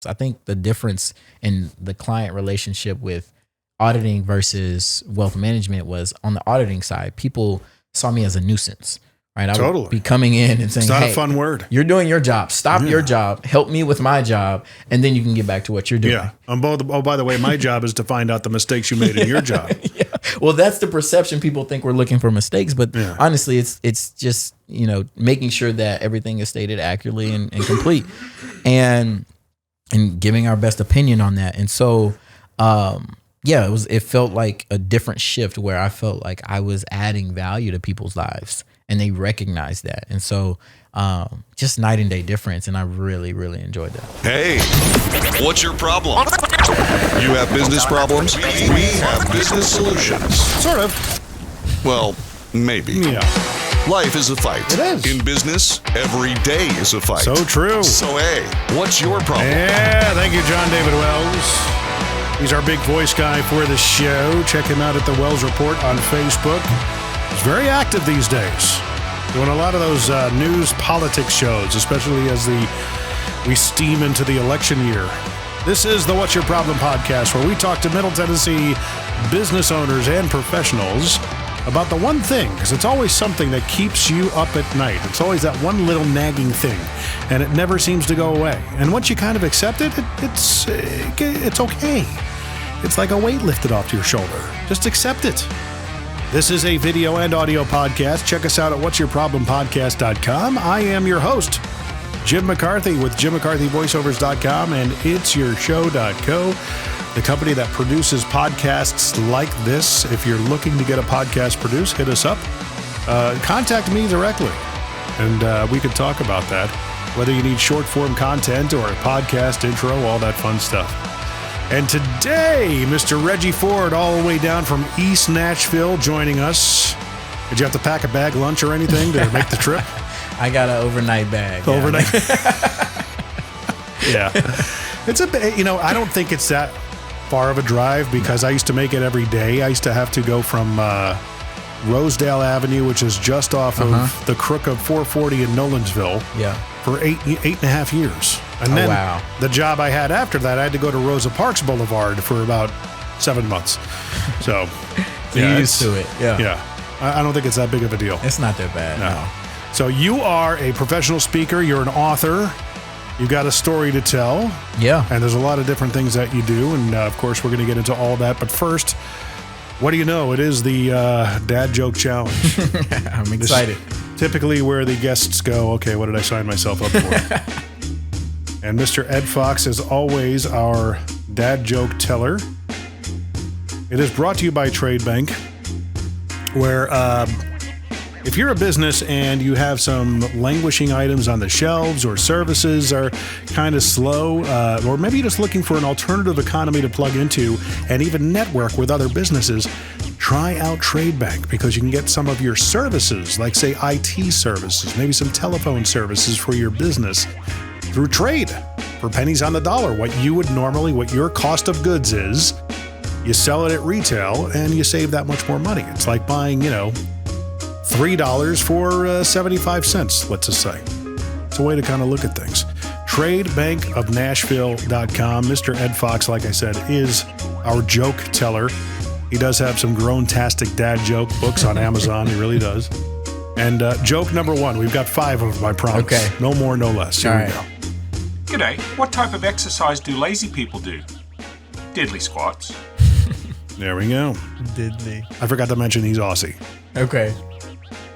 I think the difference in the client relationship with auditing versus wealth management was on the auditing side, people saw me as a nuisance, right? I would be coming in and saying, it's not a fun word. You're doing your job. Stop your job. Help me with my job. And then you can get back to what you're doing. Yeah. Oh, by the way, my job is to find out the mistakes you made in your job. Yeah. Well, that's the perception. People think we're looking for mistakes, but honestly, it's just, making sure that everything is stated accurately and complete and giving our best opinion on that. And so, it felt like a different shift where I felt like I was adding value to people's lives and they recognized that. And so just night and day difference. And I really, really enjoyed that. Hey, what's your problem? You have business problems? We have business solutions. Sort of. Well, maybe. Yeah. Life is a fight. It is. In business, every day is a fight. So true. So, hey, what's your problem? Yeah, thank you, John David Wells. He's our big voice guy for the show. Check him out at the Wells Report on Facebook. He's very active these days, doing a lot of those news politics shows, especially as we steam into the election year. This is the What's Your Problem podcast, where we talk to Middle Tennessee business owners and professionals about the one thing, because it's always something that keeps you up at night. It's always that one little nagging thing, and it never seems to go away. And once you kind of accept it, it's okay. It's like a weight lifted off your shoulder. Just accept it. This is a video and audio podcast. Check us out at whatsyourproblempodcast.com. I am your host, Jim McCarthy with jimmccarthyvoiceovers.com and it'sYourShow.co, the company that produces podcasts like this. If you're looking to get a podcast produced, hit us up. Contact me directly, and we could talk about that, whether you need short-form content or a podcast intro, all that fun stuff. And today, Mr. Reggie Ford, all the way down from East Nashville, joining us. Did you have to pack a bag lunch or anything to make the trip? I got an overnight bag. Overnight? Yeah. It's I don't think it's that far of a drive because I used to make it every day. I used to have to go from Rosedale Avenue, which is just off of the crook of 440 in Nolensville, for eight and a half years. And then the job I had after that, I had to go to Rosa Parks Boulevard for about 7 months. So you're used to it. Yeah. I don't think it's that big of a deal. It's not that bad. No. So you are a professional speaker. You're an author. You've got a story to tell. Yeah. And there's a lot of different things that you do. And of course, we're going to get into all that. But first, what do you know? It is the Dad Joke Challenge. I'm excited. Typically where the guests go, okay, what did I sign myself up for? And Mr. Ed Fox is always our dad joke teller. It is brought to you by Trade Bank, where if you're a business and you have some languishing items on the shelves or services are kind of slow, or maybe you're just looking for an alternative economy to plug into and even network with other businesses, try out Trade Bank, because you can get some of your services, like say IT services, maybe some telephone services for your business through Trade for pennies on the dollar. What your cost of goods is, you sell it at retail and you save that much more money. It's like buying, $3 for 75 cents, let's just say. It's a way to kind of look at things. TradeBankofNashville.com. Mr. Ed Fox, like I said, is our joke teller. He does have some grown-tastic dad joke books on Amazon. He really does. And joke number one, we've got 5 of them, I promise. Okay. No more, no less. Here we go. G'day. What type of exercise do lazy people do? Diddly squats. There we go. Diddly. I forgot to mention he's Aussie. Okay.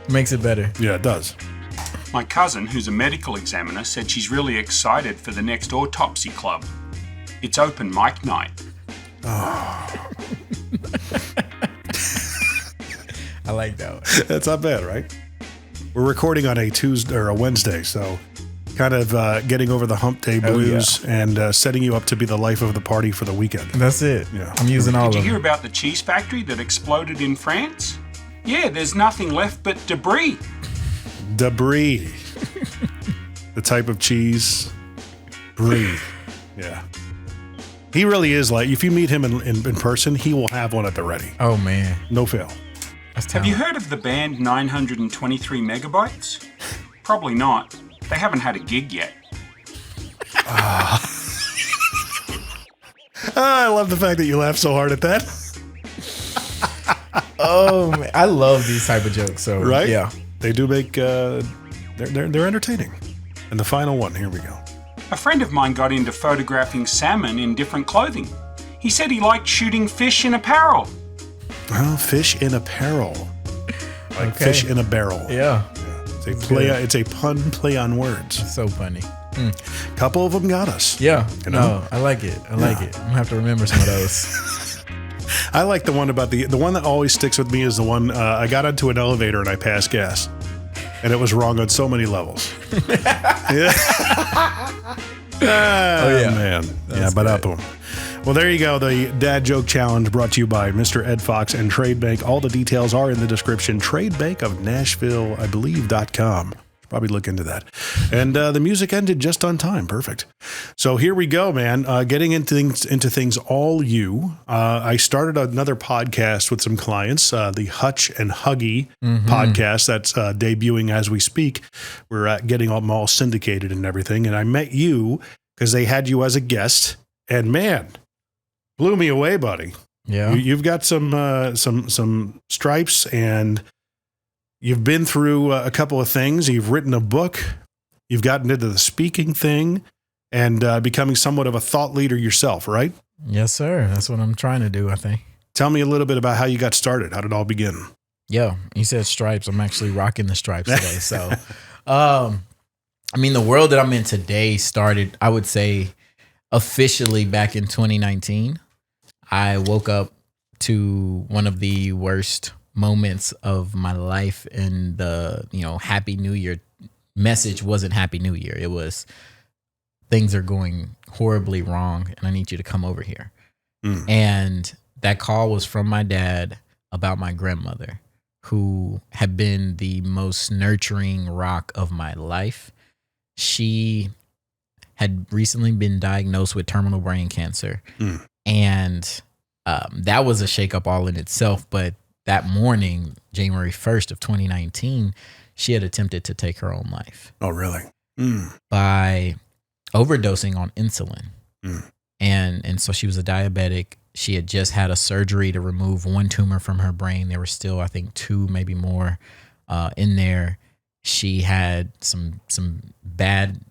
Makes it better. Yeah, it does. My cousin, who's a medical examiner, said she's really excited for the next autopsy club. It's open mic night. Oh. I like that one. That's not bad, right? We're recording on a Tuesday or a Wednesday, so kind of getting over the hump day blues and setting you up to be the life of the party for the weekend. That's it. Yeah. I'm using all of them. Did you hear about the cheese factory that exploded in France? Yeah, there's nothing left but debris. Debris. The type of cheese. Brie. Yeah. He really is like, if you meet him in person, he will have one at the ready. Oh, man. No fail. Have you heard of the band 923 Megabytes? Probably not. They haven't had a gig yet. I love the fact that you laugh so hard at that. Oh, man. I love these type of jokes. So, right? Yeah. They do make, they're entertaining. And the final one, here we go. A friend of mine got into photographing salmon in different clothing. He said he liked shooting fish in apparel. Well, fish in apparel. Like fish in a barrel. Yeah. It's a pun play on words. So funny. Couple of them got us. Yeah. You know? No, I like it. I like it. I'm gonna have to remember some of those. I like the one about the one that always sticks with me is the one I got onto an elevator and I passed gas. And it was wrong on so many levels. Yeah. Man. That's but good. up them. Well, there you go. The Dad Joke Challenge brought to you by Mr. Ed Fox and Trade Bank. All the details are in the description. Trade Bank of Nashville, I believe.com. Probably look into that. And the music ended just on time. Perfect. So here we go, man. Getting into things all you. I started another podcast with some clients, the Hutch and Huggy podcast that's debuting as we speak. We're getting them all syndicated and everything. And I met you because they had you as a guest. And man, blew me away, buddy. Yeah. You've got some stripes and you've been through a couple of things. You've written a book. You've gotten into the speaking thing and becoming somewhat of a thought leader yourself, right? Yes, sir. That's what I'm trying to do, I think. Tell me a little bit about how you got started. How did it all begin? Yeah. You said stripes. I'm actually rocking the stripes today. So, I mean, the world that I'm in today started, I would say, officially back in 2019. I woke up to one of the worst moments of my life, and the Happy New Year message wasn't Happy New Year. It was, things are going horribly wrong and I need you to come over here. And that call was from my dad about my grandmother, who had been the most nurturing rock of my life. She had recently been diagnosed with terminal brain cancer. And that was a shakeup all in itself. But that morning, January 1st of 2019, she had attempted to take her own life. Oh, really? By overdosing on insulin. And so she was a diabetic. She had just had a surgery to remove one tumor from her brain. There were still, I think, 2, maybe more in there. She had some bad,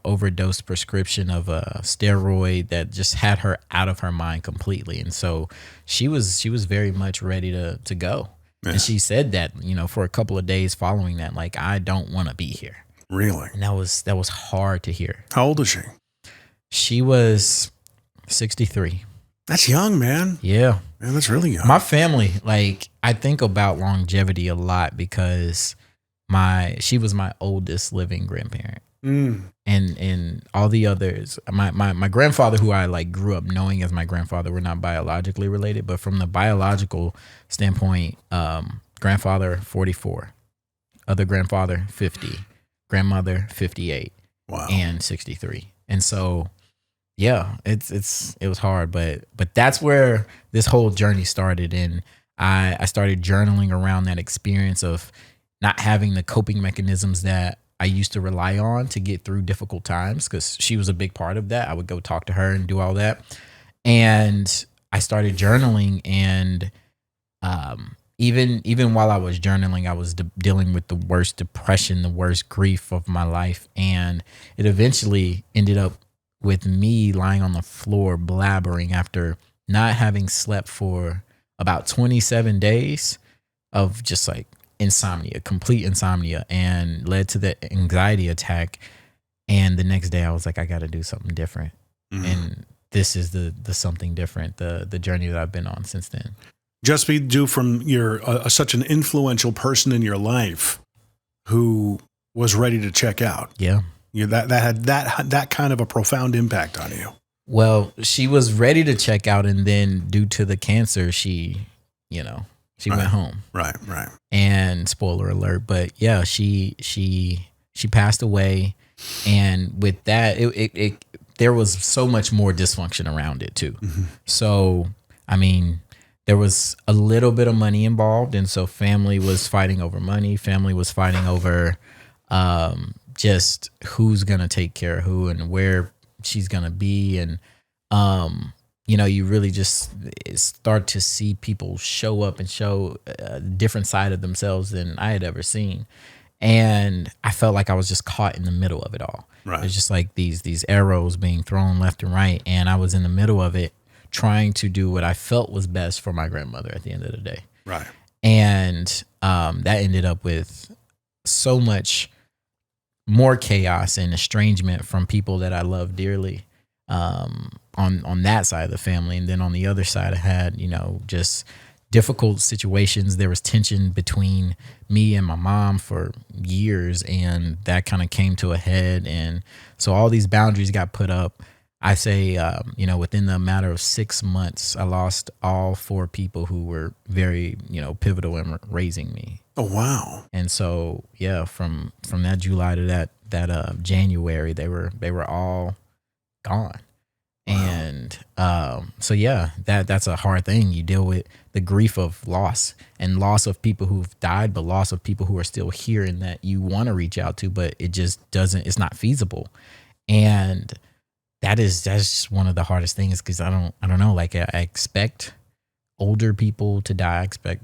overdose prescription of a steroid that just had her out of her mind completely. And so she was very much ready to go. Yeah. And she said that, for a couple of days following that, like, I don't want to be here. Really? And that was hard to hear. How old is she? She was 63. That's young, man. Yeah. Man, that's really young. My family, like, I think about longevity a lot because she was my oldest living grandparent. And all the others, my grandfather, who I like grew up knowing as my grandfather, we're not biologically related, but from the biological standpoint, grandfather 44, other grandfather 50, grandmother 58, wow, and 63. And so, yeah, it was hard, but that's where this whole journey started. And I started journaling around that experience of not having the coping mechanisms that I used to rely on to get through difficult times, because she was a big part of that. I would go talk to her and do all that. And I started journaling, and even while I was journaling, I was dealing with the worst depression, the worst grief of my life. And it eventually ended up with me lying on the floor blabbering after not having slept for about 27 days of just like insomnia, complete insomnia, and led to the anxiety attack. And the next day I was like, I got to do something different. And this is the something different, the journey that I've been on since then. Just be due from your such an influential person in your life who was ready to check out. Yeah. That had that kind of a profound impact on you. Well, she was ready to check out, and then due to the cancer, she went home. Right. And spoiler alert, but yeah, she passed away, and with that, it there was so much more dysfunction around it too. So, I mean, there was a little bit of money involved, and so family was fighting over money. Family was fighting over just who's gonna take care of who and where she's gonna be, and you really just start to see people show up and show a different side of themselves than I had ever seen. And I felt like I was just caught in the middle of it all. Right. It's just like these arrows being thrown left and right. And I was in the middle of it, trying to do what I felt was best for my grandmother at the end of the day. Right. And that ended up with so much more chaos and estrangement from people that I love dearly on that side of the family. And then on the other side, I had, just difficult situations. There was tension between me and my mom for years, and that kind of came to a head. And so all these boundaries got put up. I say, within the matter of 6 months, I lost all 4 people who were very, pivotal in raising me. Oh, wow. And so, yeah, from that July to that January, they were all gone. Wow. And so, yeah, that's a hard thing. You deal with the grief of loss and loss of people who've died, but loss of people who are still here and that you want to reach out to, but it just it's not feasible. And that's just one of the hardest things, because I don't know, like I expect older people to die. I expect,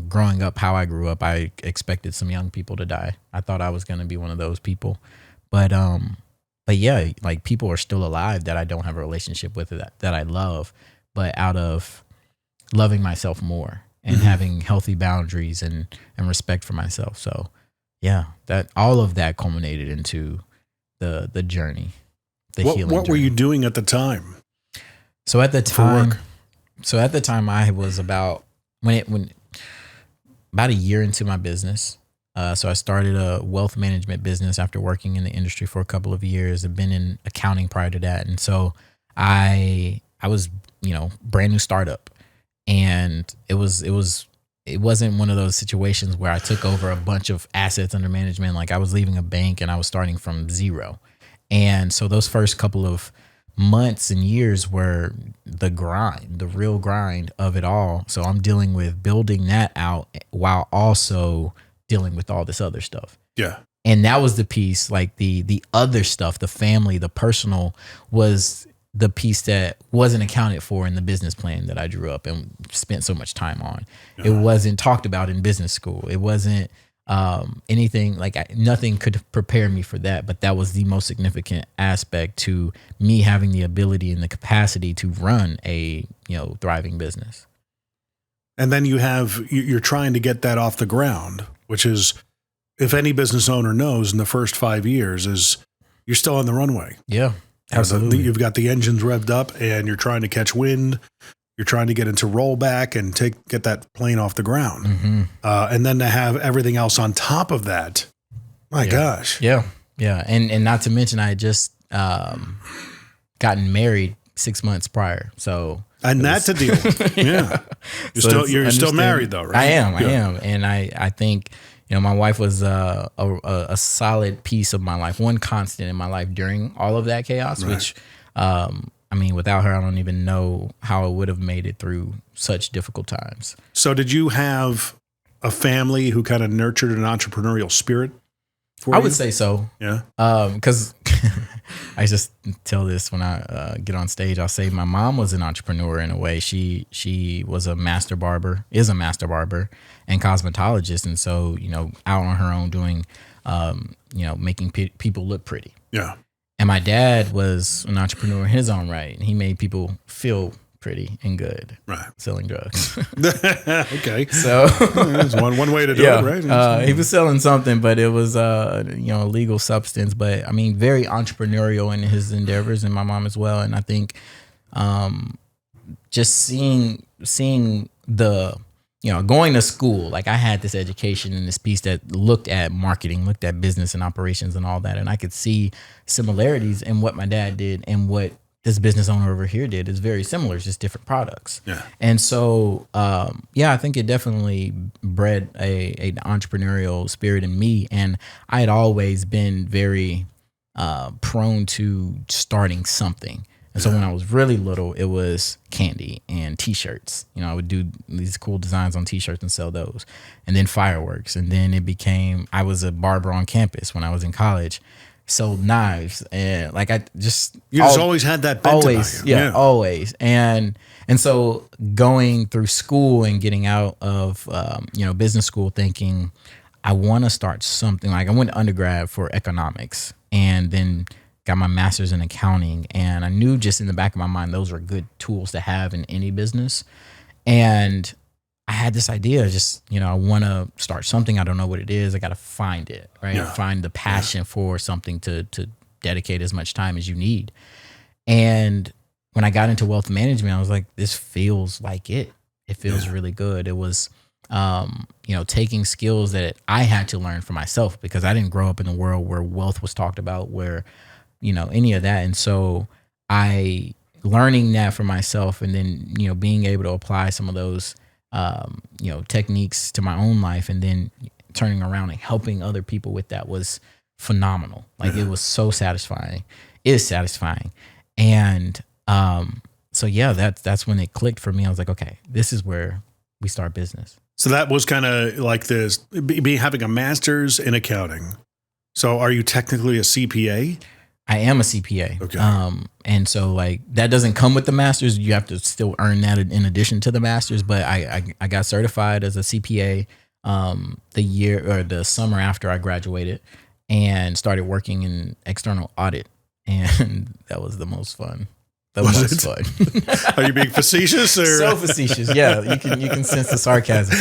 growing up how I grew up, I expected some young people to die. I thought I was going to be one of those people. But yeah, like people are still alive that I don't have a relationship with, that I love, but out of loving myself more and having healthy boundaries and respect for myself. So yeah, that all of that culminated into the journey. What were you doing at the time? So at the time, I was about about a year into my business. So I started a wealth management business after working in the industry for a couple of years. I've been in accounting prior to that, and so I was brand new startup, and it wasn't one of those situations where I took over a bunch of assets under management. Like I was leaving a bank and I was starting from zero. And so those first couple of months and years were the real grind of it all. So I'm dealing with building that out while also dealing with all this other stuff. Yeah. And that was the piece, like the other stuff, the family, the personal, was the piece that wasn't accounted for in the business plan that I drew up and spent so much time on. Yeah. It wasn't talked about in business school. It wasn't anything, like nothing could prepare me for that, but that was the most significant aspect to me having the ability and the capacity to run a thriving business. And then you're trying to get that off the ground, which is, if any business owner knows, in the first 5 years is you're still on the runway. Yeah, absolutely. You've got the engines revved up and you're trying to catch wind. You're trying to get into rollback and get that plane off the ground. Mm-hmm. And then to have everything else on top of that. My gosh. Yeah. Yeah. And not to mention, I had just gotten married 6 months prior. So. And that's a deal. Yeah. You're still married though, right? I am. And I think, my wife was a solid piece of my life, one constant in my life during all of that chaos, right. Which, without her, I don't even know how I would have made it through such difficult times. So did you have a family who kind of nurtured an entrepreneurial spirit for you? I would say so. Yeah. Because I just tell this when I get on stage. I'll say my mom was an entrepreneur in a way. She was a master barber, is a master barber and cosmetologist. And so, out on her own doing, making people look pretty. Yeah. And my dad was an entrepreneur in his own right. And he made people feel pretty and good, right? Selling drugs. Okay. So that's one way to do it, right? He was selling something, but it was, a legal substance. But very entrepreneurial in his endeavors, and my mom as well. And I think just seeing the, going to school, like I had this education and this piece that looked at marketing, looked at business and operations and all that. And I could see similarities in what my dad did and what this business owner over here did. Is very similar. It's just different products. Yeah. And so, I think it definitely bred an entrepreneurial spirit in me. And I had always been very prone to starting something. And so when I was really little, it was candy and T-shirts. I would do these cool designs on T-shirts and sell those. And then fireworks. And then it became, I was a barber on campus when I was in college. sold knives, and like I just always had that bent about you. Always. And so going through school and getting out of business school, thinking I want to start something. Like I went to undergrad for economics and then got my master's in accounting, and I knew just in the back of my mind those were good tools to have in any business. And I had this idea, just, I want to start something. I don't know what it is. I got to find it, right? Yeah. Find the passion for something to dedicate as much time as you need. And when I got into wealth management, I was like, this feels like it. It feels really good. It was, taking skills that I had to learn for myself because I didn't grow up in a world where wealth was talked about, where, any of that. And so learning that for myself, and then, being able to apply some of those, techniques to my own life, and then turning around and helping other people with that was phenomenal. Like it was so satisfying. It is satisfying. And, that's when it clicked for me. I was like, okay, this is where we start business. So that was kind of like this, having a master's in accounting. So are you technically a CPA? I am a CPA. Okay. And so like that doesn't come with the master's. You have to still earn that in addition to the master's. But I got certified as a CPA the summer after I graduated, and started working in external audit. And that was the most fun. Fun. Are you being facetious or so facetious? Yeah, you can sense the sarcasm.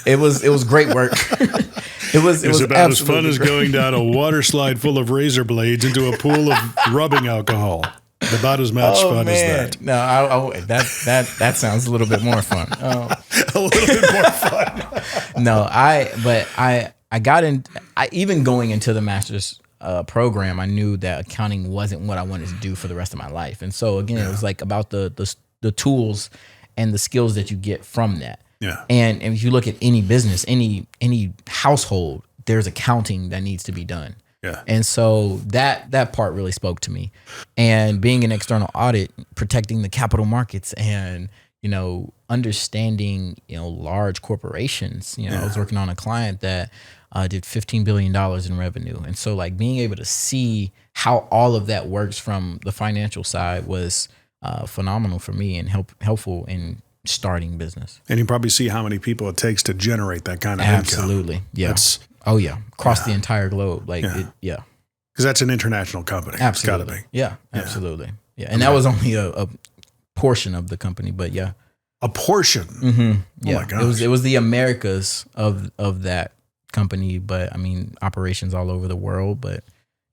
It was great work. It was about as fun as going down a water slide full of razor blades into a pool of rubbing alcohol. About as much fun as that. No, that sounds a little bit more fun. A little bit more fun. No, I got in. Even going into the master's program, I knew that accounting wasn't what I wanted to do for the rest of my life. And so again, it was like about the tools and the skills that you get from that. Yeah. And if you look at any business, any household, there's accounting that needs to be done. Yeah. And so that part really spoke to me. And being an external audit, protecting the capital markets, and understanding large corporations. I was working on a client that did $15 billion in revenue. And so like being able to see how all of that works from the financial side was phenomenal for me and helpful in starting business. And you probably see how many people it takes to generate that kind of Absolutely. income. Yeah. Across the entire globe. Like, because that's an international company. Absolutely. It's gotta be. Yeah, absolutely. Yeah. And that was only a portion of the company, but yeah. A portion? Mm-hmm. Yeah. Oh my gosh. It was the Americas of that company, but I mean, operations all over the world, but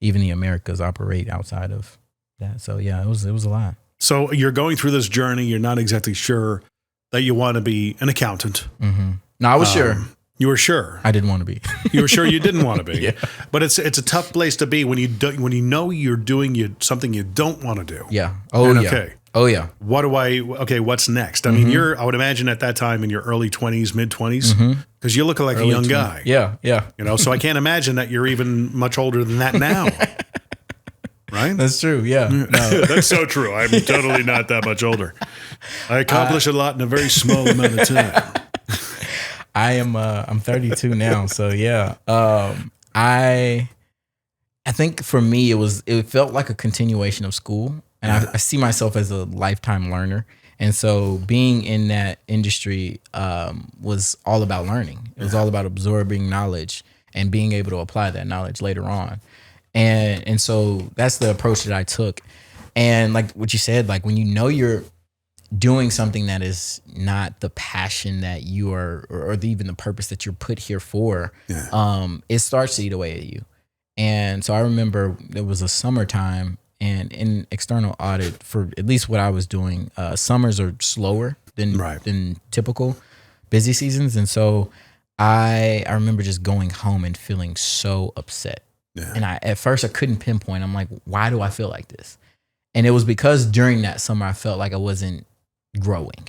even the Americas operate outside of that. So yeah, it was a lot. So you're going through this journey. You're not exactly sure that you want to be an accountant. Mm-hmm. No, I was sure. You were sure. I didn't want to be. You were sure you didn't want to be. Yeah. But it's a tough place to be when you know you're doing something you don't want to do. Yeah. Okay. Oh yeah. What's next? I mean, I would imagine at that time in your early 20s, mid 20s, because you look like a young guy. Yeah. Yeah. So I can't imagine that you're even much older than that now. Right? That's true. Yeah. No. That's so true. I'm totally not that much older. I accomplish a lot in a very small amount of time. I'm 32 now. So yeah. I think for me, it felt like a continuation of school. And I see myself as a lifetime learner. And so being in that industry was all about learning. It was all about absorbing knowledge and being able to apply that knowledge later on. And so that's the approach that I took. And like what you said, like when you're doing something that is not the passion that you are, or even the purpose that you're put here for, it starts to eat away at you. And so I remember there was a summertime, and in external audit, for at least what I was doing, summers are slower than typical busy seasons. And so I remember just going home and feeling so upset. Yeah. And at first I couldn't pinpoint. I'm like, why do I feel like this? And it was because during that summer, I felt like I wasn't growing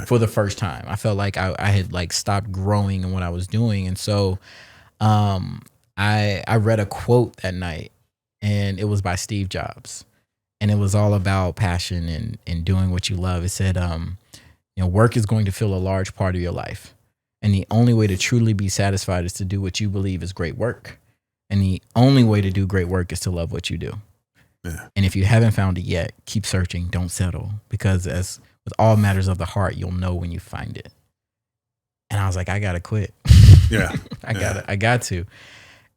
for the first time. I felt like I had like stopped growing in what I was doing. And so I read a quote that night, and it was by Steve Jobs. And it was all about passion and doing what you love. It said, work is going to fill a large part of your life. And the only way to truly be satisfied is to do what you believe is great work. And the only way to do great work is to love what you do. Yeah. And if you haven't found it yet, keep searching. Don't settle. Because as with all matters of the heart, you'll know when you find it. And I was like, I got to quit. Yeah. I got to.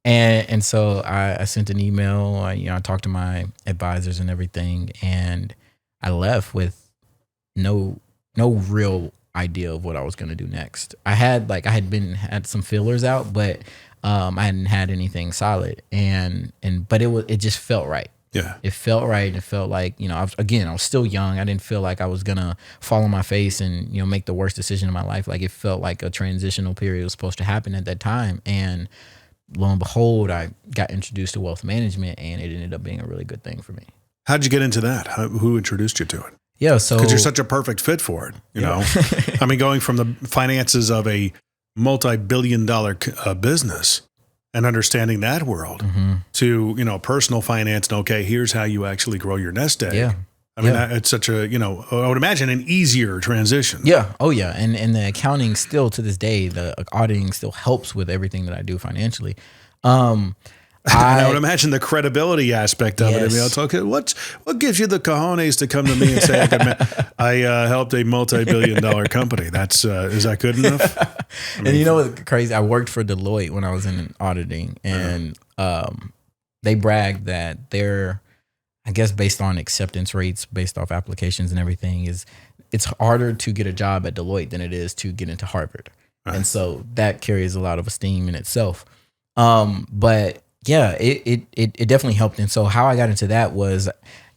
And so I sent an email. I talked to my advisors and everything. And I left with no real idea of what I was going to do next. I had some feelers out, but I hadn't had anything solid. But it just felt right. Yeah. It felt right. It felt like, I was still young. I didn't feel like I was going to fall on my face and, make the worst decision of my life. Like it felt like a transitional period was supposed to happen at that time. And lo and behold, I got introduced to wealth management and it ended up being a really good thing for me. How'd you get into that? Who introduced you to it? Yeah. So, because you're such a perfect fit for it, you know, I mean, going from the finances of a multi-billion-dollar business and understanding that world to, personal finance and okay, here's how you actually grow your nest egg. Yeah. I mean, it's such a, I would imagine an easier transition. Yeah. Oh yeah. And the accounting still to this day, the auditing still helps with everything that I do financially. I would imagine the credibility aspect of it. I mean, it's okay. What gives you the cojones to come to me and say I helped a multi-billion-dollar company? That's is that good enough? And you know what's crazy? I worked for Deloitte when I was in auditing, and they bragged that they're, I guess, based on acceptance rates, based off applications and everything, it's harder to get a job at Deloitte than it is to get into Harvard, and so that carries a lot of esteem in itself. But yeah, it definitely helped. And so how I got into that was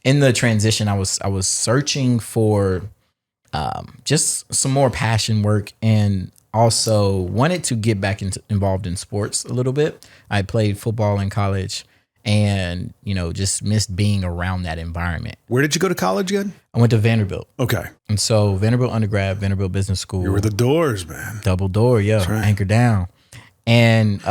in the transition, I was searching for just some more passion work and also wanted to get back involved in sports a little bit. I played football in college and, just missed being around that environment. Where did you go to college again? I went to Vanderbilt. Okay. And so Vanderbilt undergrad, Vanderbilt Business School. You were the doors, man. Double door, yeah. Right. Anchor down. And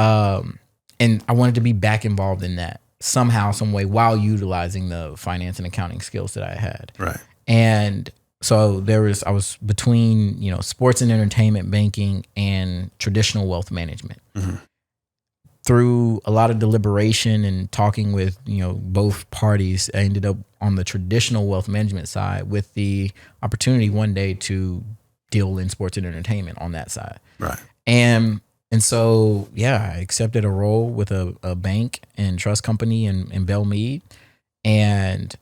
I wanted to be back involved in that somehow, some way, while utilizing the finance and accounting skills that I had. Right. And so I was between, sports and entertainment banking and traditional wealth management. Mm-hmm. Through a lot of deliberation and talking with, both parties, I ended up on the traditional wealth management side with the opportunity one day to deal in sports and entertainment on that side. Right. And so, I accepted a role with a bank and trust company in Belmead. And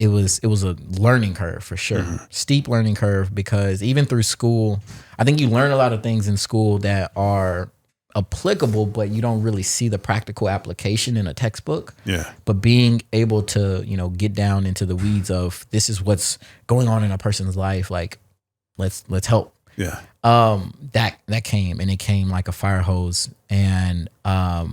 it was a learning curve for sure. Mm-hmm. Steep learning curve, because even through school, I think you learn a lot of things in school that are applicable, but you don't really see the practical application in a textbook. Yeah. But being able to, get down into the weeds of this is what's going on in a person's life, let's help. Yeah. That came, and it came like a fire hose, and I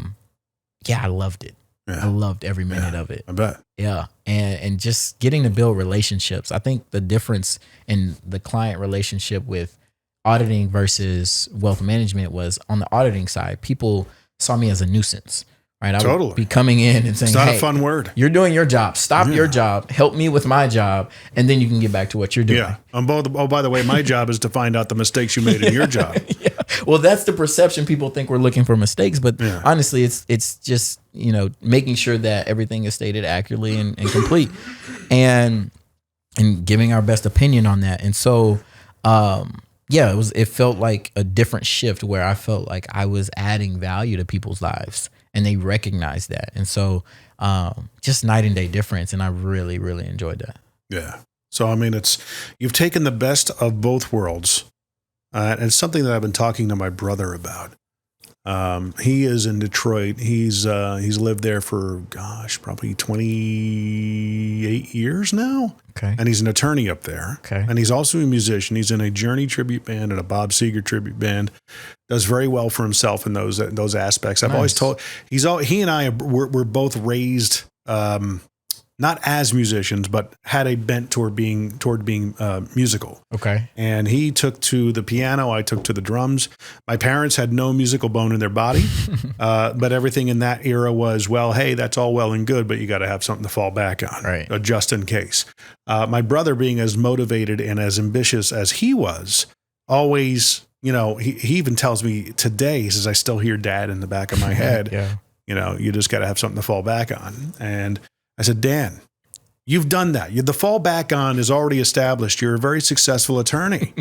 loved it. Yeah. I loved every minute of it. I bet. Yeah. And just getting to build relationships. I think the difference in the client relationship with auditing versus wealth management was on the auditing side, people saw me as a nuisance. Right. I would be coming in and saying, it's not a fun word. You're doing your job. Stop your job. Help me with my job. And then you can get back to what you're doing. Yeah. By the way, my job is to find out the mistakes you made in your job. Yeah. Well, that's the perception. People think we're looking for mistakes, but honestly, it's just, making sure that everything is stated accurately and complete and giving our best opinion on that. And so, it felt like a different shift where I felt like I was adding value to people's lives. And they recognize that. And so just night and day difference. And I really, really enjoyed that. Yeah. So, I mean, you've taken the best of both worlds. And it's something that I've been talking to my brother about. He is in Detroit. He's lived there for, probably 28 years now. Okay. And he's an attorney up there. Okay. And he's also a musician. He's in a Journey tribute band and a Bob Seger tribute band. Does very well for himself in those aspects. I've always told he and I were both raised not as musicians, but had a bent toward being musical. Okay. And he took to the piano. I took to the drums. My parents had no musical bone in their body, but everything in that era was, well, hey, that's all well and good, but you got to have something to fall back on, right? Just in case. My brother, being as motivated and as ambitious as he was, always, he even tells me today, he says, I still hear Dad in the back of my head. Yeah. You just got to have something to fall back on. And I said, Dan, you've done that. The fall back on is already established. You're a very successful attorney.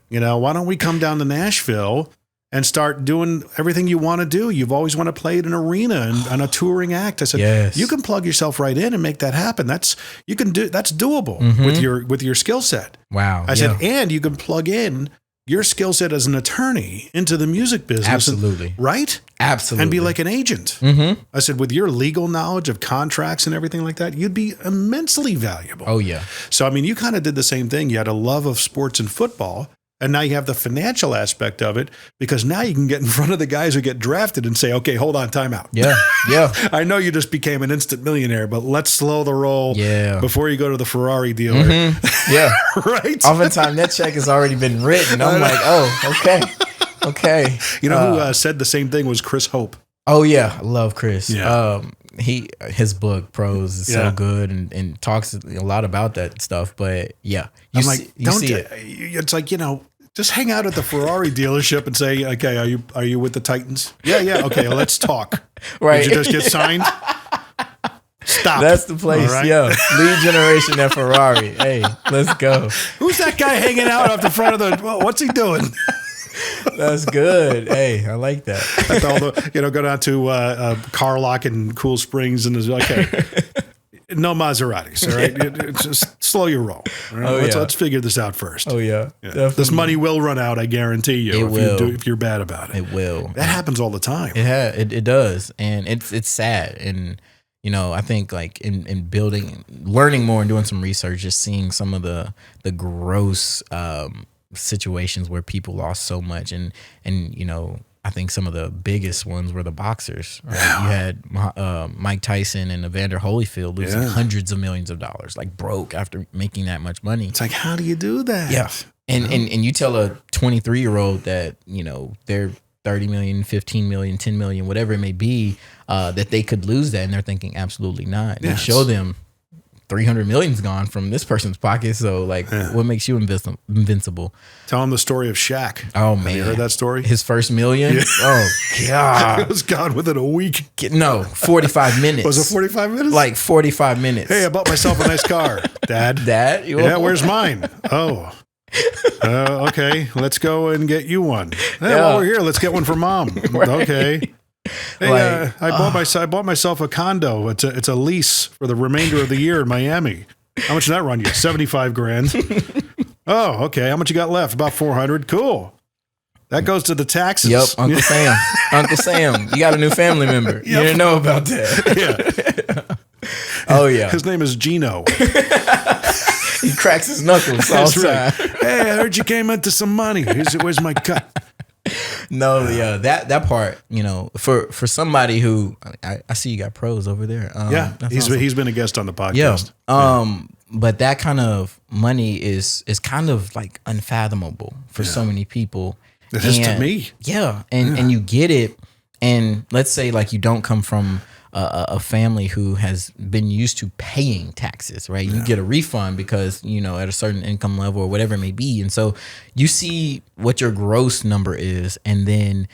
Why don't we come down to Nashville and start doing everything you want to do? You've always wanted to play at an arena and a touring act. I said, yes. You can plug yourself right in and make that happen. That's doable with your skill set. Wow. I said, and you can plug in your skill set as an attorney into the music business. Absolutely. Right? Absolutely. And be like an agent. Mm-hmm. I said, with your legal knowledge of contracts and everything like that, you'd be immensely valuable. Oh, yeah. So, you kind of did the same thing. You had a love of sports and football, and now you have the financial aspect of it, because now you can get in front of the guys who get drafted and say, okay, hold on, time out. Yeah, yeah. I know you just became an instant millionaire, but let's slow the roll before you go to the Ferrari dealer. Mm-hmm. Yeah. Right? Oftentimes that check has already been written. I'm like, oh, okay. Who said the same thing was Chris Hope. Oh, yeah. I love Chris. Yeah. His book Pros is so good and talks a lot about that stuff. But you see it. It's like, just hang out at the Ferrari dealership and say, okay, are you with the Titans? Yeah. Okay, let's talk. Right. Did you just get signed? Stop. That's the place. Right? Yeah. Lead generation at Ferrari. Hey, let's go. Who's that guy hanging out off the front of what's he doing? That's good. Hey, I like that. Go down to Car Lock in Cool Springs and no Maseratis, all right? Just slow your roll. All right? Let's figure this out first. Oh, yeah. This money will run out, I guarantee you, if you're bad about it. It will. That happens all the time. It does. And it's sad. And, I think like in building, learning more and doing some research, just seeing some of the gross situations where people lost so much. And I think some of the biggest ones were the boxers. Right? Yeah. You had Mike Tyson and Evander Holyfield losing hundreds of millions of dollars, like broke after making that much money. It's like, how do you do that? Yeah. And you tell a 23-year-old that, they're 30 million, 15 million, 10 million, whatever it may be, that they could lose that. And they're thinking, absolutely not. Yes. You show them 300 million's gone from this person's pocket. So what makes you invincible? Tell them the story of Shaq. Oh, man. Have you heard that story? His first million? Yeah. Oh, God. It was gone within a week. No, 45 minutes. Was it 45 minutes? Like 45 minutes. Hey, I bought myself a nice car. Dad? Yeah, where's mine? Oh. Okay, let's go and get you one. Hey, while we're here, let's get one for Mom. Right. Okay. Hey, I bought myself a condo. It's a lease for the remainder of the year in Miami. How much did that run you? $75,000. Oh, okay. How much you got left? About $400. Cool. That goes to the taxes. Yep, Uncle Sam. Uncle Sam, you got a new family member. Yep. You didn't know about that. Yeah. Oh yeah. His name is Gino. He cracks his knuckles all the time. Right. Hey, I heard you came into some money. Where's my cut? No, yeah, that part, for somebody who I see you got Pros over there. He's been a guest on the podcast. Yeah. But that kind of money is kind of like unfathomable for so many people. It is to me. Yeah, and you get it, and let's say like you don't come from a family who has been used to paying taxes, right? You get a refund because, at a certain income level or whatever it may be. And so you see what your gross number is. And then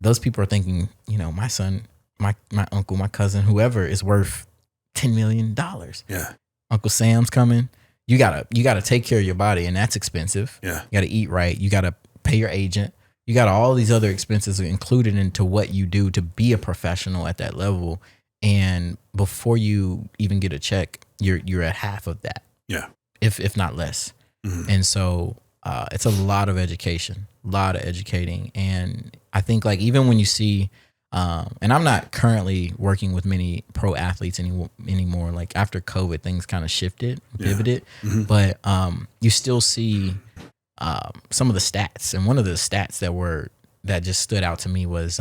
those people are thinking, my son, my uncle, my cousin, whoever is worth $10 million. Yeah. Uncle Sam's coming. You gotta take care of your body, and that's expensive. Yeah. You gotta eat right. You gotta pay your agent. You got all these other expenses included into what you do to be a professional at that level. And before you even get a check, you're at half of that. Yeah. If not less. Mm-hmm. And so it's a lot of education, a lot of educating. And I think like even when you see, and I'm not currently working with many pro athletes anymore. Like after COVID, things kind of shifted, pivoted. Mm-hmm. But you still see some of the stats, and one of the stats that just stood out to me was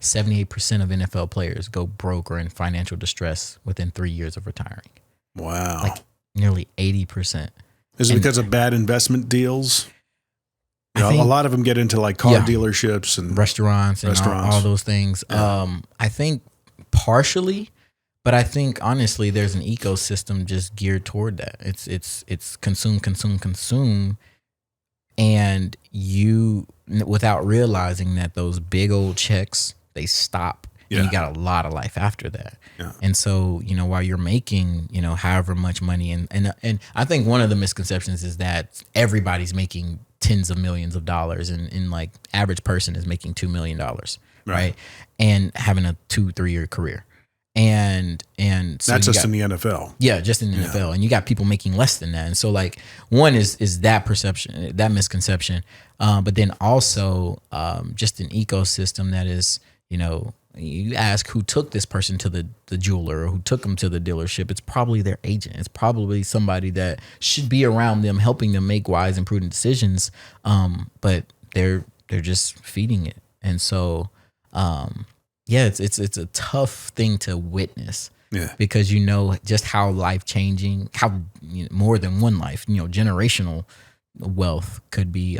78% of NFL players go broke or in financial distress within 3 years of retiring. Wow. Like nearly 80%. Is it because of bad investment deals? A lot of them get into like car dealerships and restaurants and all those things. Yeah. I think partially, but I think honestly, there's an ecosystem just geared toward that. It's consume. And you, without realizing that those big old checks, they stop and you got a lot of life after that. Yeah. And so, while you're making, however much money, and I think one of the misconceptions is that everybody's making tens of millions of dollars, and like average person is making $2 million, right? And having a 2-3 year career. And so that's just in the NFL. Yeah, just in the NFL. And you got people making less than that. And so like one is that perception, that misconception. But then also just an ecosystem that is, you ask who took this person to the jeweler or who took them to the dealership. It's probably their agent. It's probably somebody that should be around them, helping them make wise and prudent decisions. But they're just feeding it. And so, it's a tough thing to witness. Yeah. Because just how life changing, how more than one life, generational wealth could be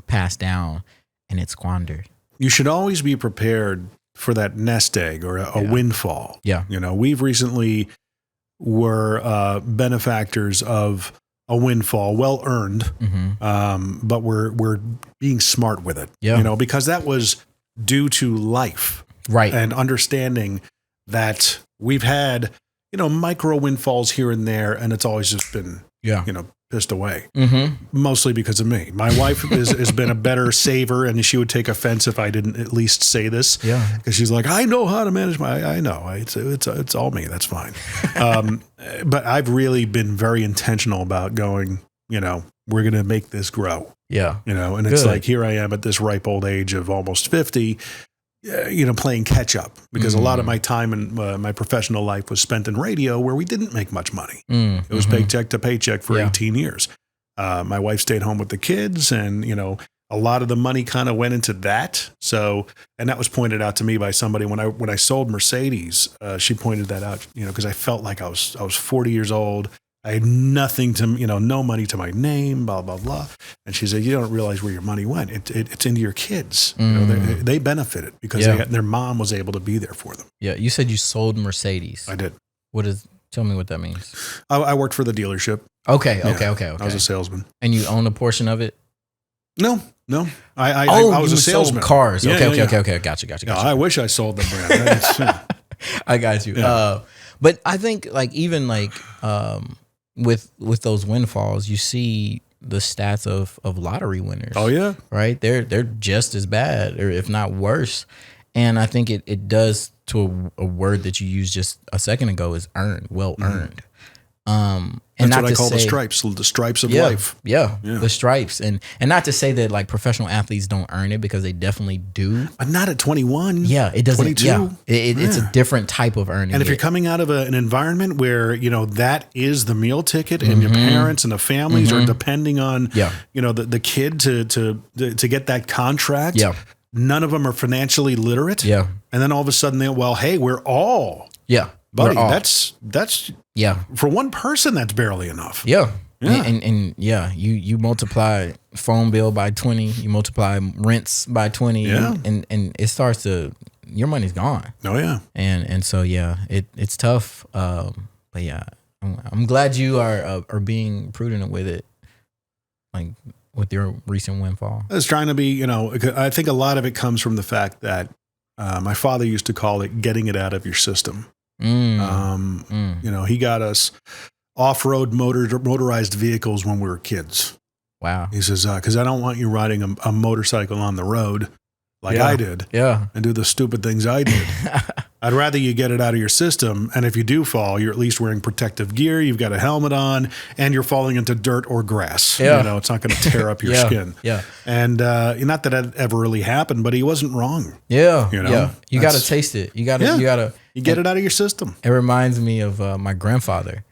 passed down and it's squandered. You should always be prepared for that nest egg or a windfall. Yeah. We've recently were benefactors of a windfall, well earned, but we're being smart with it. Yeah. Because that was due to life, right? And understanding that we've had, micro windfalls here and there, and it's always just been, pissed away. Mostly because of me. My wife has been a better saver, and she would take offense if I didn't at least say this. Yeah, because she's like, I know how to manage I know it's all me. That's fine. But I've really been very intentional about going. We're going to make this grow. Yeah. And it's like, here I am at this ripe old age of almost 50, playing catch up because a lot of my time in my professional life was spent in radio where we didn't make much money. It was paycheck to paycheck for 18 years. My wife stayed home with the kids and, a lot of the money kind of went into that. So, and that was pointed out to me by somebody when I sold Mercedes, she pointed that out, because I felt like I was 40 years old. I had nothing to, no money to my name, blah, blah, blah. And she said, you don't realize where your money went. It's into your kids. They benefited because their mom was able to be there for them. Yeah. You said you sold Mercedes. I did. Tell me what that means. I worked for the dealership. Okay. I was a salesman. And you own a portion of it? No. I was a salesman. Sold cars. Okay. Gotcha. No, I wish I sold the brand. I got you. Yeah. But I think even with those windfalls, you see the stats of lottery winners. Oh yeah, right. They're just as bad, or if not worse. And I think it does to a word that you used just a second ago is earned, well earned. And that's not what I to call say, the stripes of life. Yeah, the stripes, and not to say that like professional athletes don't earn it, because they definitely do. But not at 21. Yeah, it doesn't. 22. Yeah, it's a different type of earning. And if you're coming out of an environment where that is the meal ticket, and your parents and the families are depending on the kid to get that contract. Yeah. None of them are financially literate. Yeah. And then all of a sudden hey, we're all. Yeah. Buddy, that's for one person, that's barely enough. Yeah. And you multiply phone bill by 20, you multiply rents by 20, and it starts to, your money's gone. Oh yeah. And so it's tough. But yeah, I'm glad you are being prudent with it, like with your recent windfall. I was trying to be, I think a lot of it comes from the fact that my father used to call it getting it out of your system. He got us off-road motorized vehicles when we were kids. Wow. He says, because I don't want you riding a motorcycle on the road like I did. Yeah. And do the stupid things I did. I'd rather you get it out of your system. And if you do fall, you're at least wearing protective gear. You've got a helmet on and you're falling into dirt or grass. Yeah. It's not going to tear up your skin. Yeah. And not that that ever really happened, but he wasn't wrong. Yeah. Yeah. You got to taste it. You get it out of your system. It reminds me of my grandfather.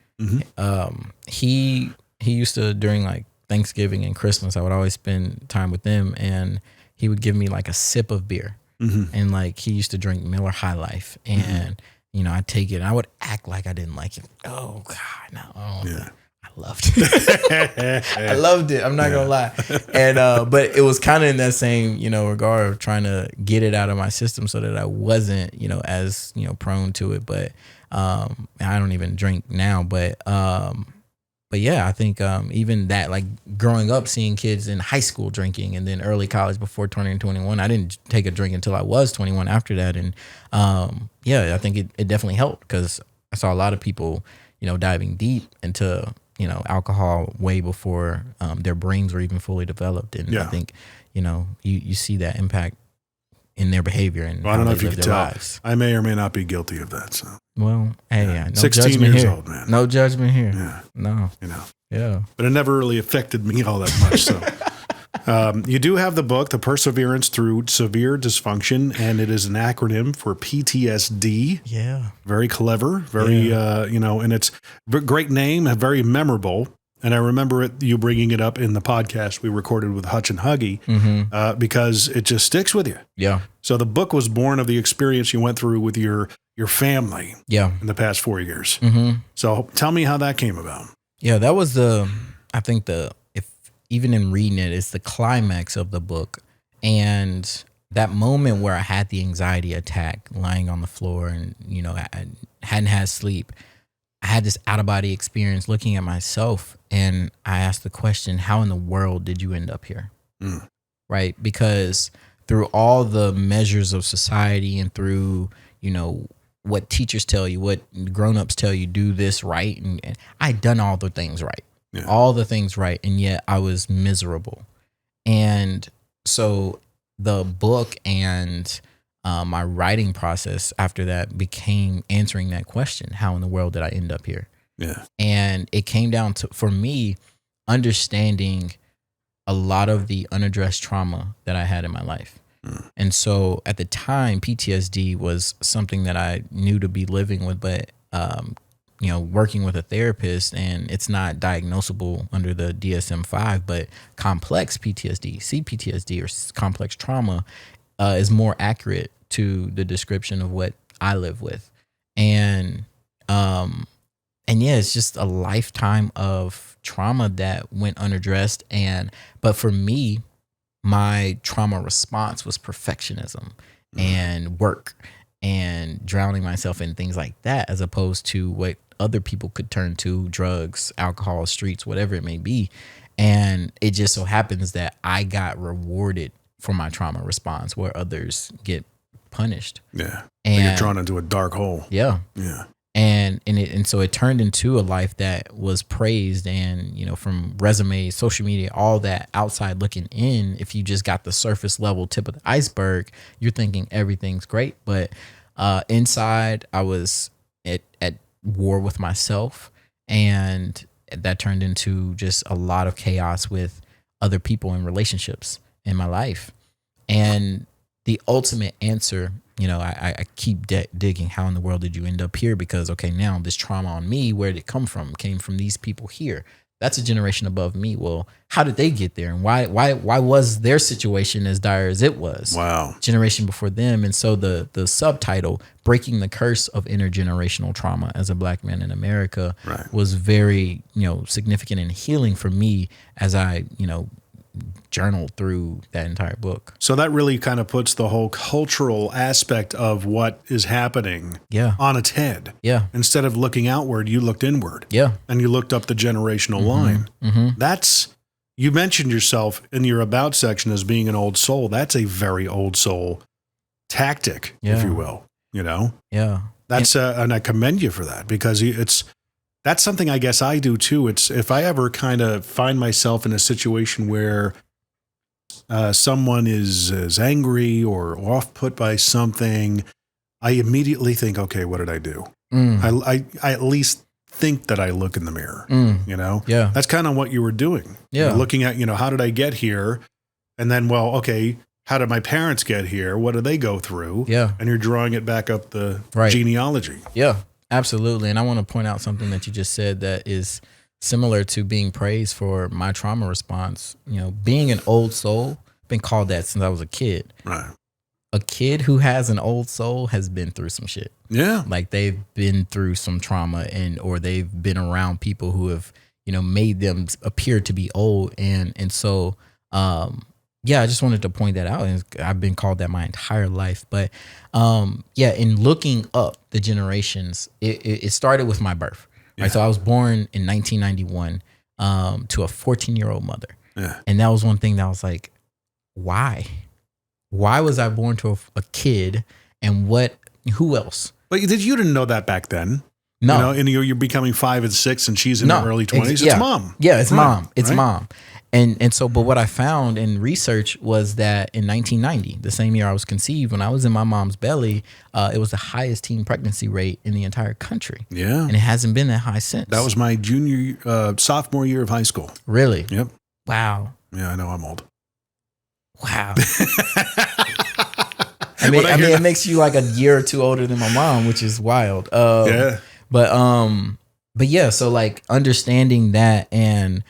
He used to, during like Thanksgiving and Christmas, I would always spend time with them, and he would give me like a sip of beer. And like he used to drink Miller High Life, and I'd take it and I would act like I didn't like it. Oh God, no. I loved it. I loved it. I'm not gonna lie. And but it was kind of in that same regard of trying to get it out of my system so that I wasn't as prone to it. But I don't even drink now. But yeah, I think even that, like growing up, seeing kids in high school drinking and then early college before turning 21, I didn't take a drink until I was 21 after that. And I think it definitely helped because I saw a lot of people, diving deep into, alcohol way before their brains were even fully developed. And I think, you see that impact in their behavior and I don't know if you live can their tell. lives. I may or may not be guilty of that. So. Well, hey, no 16 judgment years here. old, man. No judgment here. Yeah. No. Yeah. But it never really affected me all that much. So you do have the book, The Perseverance Through Severe Dysfunction, and it is an acronym for PTSD. Yeah. Very clever, very, and it's a great name, very memorable. And I remember you bringing it up in the podcast we recorded with Hutch and Huggy because it just sticks with you. Yeah. So the book was born of the experience you went through with your family in the past 4 years. Mm-hmm. So tell me how that came about. Yeah, that was even in reading it, it's the climax of the book. And that moment where I had the anxiety attack lying on the floor and, I hadn't had sleep. I had this out-of-body experience looking at myself, and I asked the question, how in the world did you end up here? Right? Because through all the measures of society and through, what teachers tell you, what grown-ups tell you, do this right, and I'd done all the things right. Yeah. All the things right, and yet I was miserable. And so the book and my writing process after that became answering that question, how in the world did I end up here? Yeah. And it came down to, for me, understanding a lot of the unaddressed trauma that I had in my life. And so at the time, PTSD was something that I knew to be living with, but, working with a therapist, and it's not diagnosable under the DSM-5, but complex PTSD, CPTSD, or complex trauma is more accurate to the description of what I live with. And it's just a lifetime of trauma that went unaddressed. But for me, my trauma response was perfectionism and work and drowning myself in things like that, as opposed to what other people could turn to, drugs, alcohol, streets, whatever it may be. And it just so happens that I got rewarded for my trauma response where others get punished. Yeah. And you're drawn into a dark hole. Yeah. Yeah. And so it turned into a life that was praised, and, from resumes, social media, all that outside looking in, if you just got the surface level tip of the iceberg, you're thinking everything's great. But inside I was at war with myself, and that turned into just a lot of chaos with other people and relationships in my life. And the ultimate answer, I keep digging, how in the world did you end up here? Because, okay, now this trauma on me, where did it come from? Came from these people here. That's a generation above me. Well, how did they get there? And why was their situation as dire as it was? Wow. Generation before them. And so the subtitle, Breaking the Curse of Intergenerational Trauma as a Black Man in America, was very, significant and healing for me as I, journaled through that entire book. So that really kind of puts the whole cultural aspect of what is happening on its head. Yeah. Instead of looking outward, you looked inward. Yeah. And you looked up the generational line. Mm-hmm. You mentioned yourself in your about section as being an old soul. That's a very old soul tactic, if you will, Yeah. That's and I commend you for that, because that's something I guess I do too. It's if I ever kind of find myself in a situation where someone is angry or off put by something, I immediately think, okay, what did I do? I at least think that I look in the mirror, Yeah. That's kind of what you were doing. Yeah. You're looking at, how did I get here? And then, well, okay, how did my parents get here? What did they go through? Yeah. And you're drawing it back up the genealogy. Yeah. Absolutely. And I want to point out something that you just said that is similar to being praised for my trauma response. Being an old soul, been called that since I was a kid. Right. A kid who has an old soul has been through some shit. Yeah. Like they've been through some trauma or they've been around people who have, made them appear to be old. And so, I just wanted to point that out. And I've been called that my entire life. But in looking up the generations, it started with my birth, Yeah. Right, so I was born in 1991 to a 14-year-old mother. Yeah. And that was one thing that I was like, why? Why was I born to a kid, and who else? But you didn't know that back then. No. You know, and you're becoming 5 and 6 and she's in her early 20s. It's mom. Yeah, it's mom. It's mom. And so, but what I found in research was that in 1990, the same year I was conceived, when I was in my mom's belly, it was the highest teen pregnancy rate in the entire country. Yeah. And it hasn't been that high since. That was my sophomore year of high school. Really? Yep. Wow. Yeah, I know I'm old. Wow. I mean, it makes you like a year or two older than my mom, which is wild. Yeah. But yeah, so like understanding that, and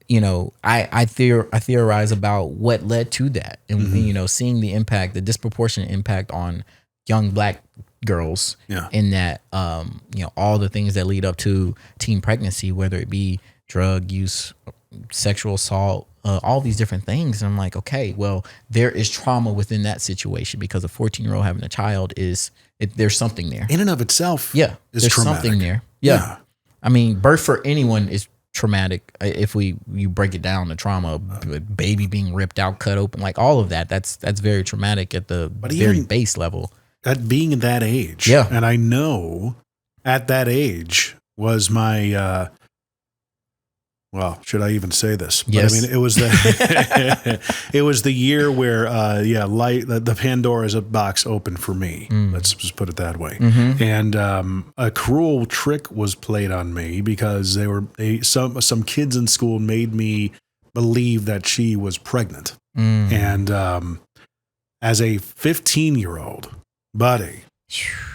you know, I theorize about what led to that, and you know, seeing the impact, the disproportionate impact on young Black girls, in that, you know, all the things that lead up to teen pregnancy, whether it be drug use, sexual assault, all these different things. And I'm like, okay, well, there is trauma within that situation, because a 14-year-old having a child there's something there. In and of itself, yeah, is there's traumatic. something there. Yeah. I mean, birth for anyone is traumatic. If you break it down, the trauma, baby being ripped out, cut open, like all of that's very traumatic at the very base level. At being that age. Yeah. And I know at that age was my, well, should I even say this? Yes. But I mean, it was the year where, the Pandora's box opened for me. Let's just put it that way. And a cruel trick was played on me, because some kids in school made me believe that she was pregnant. And as a 15-year-old, buddy,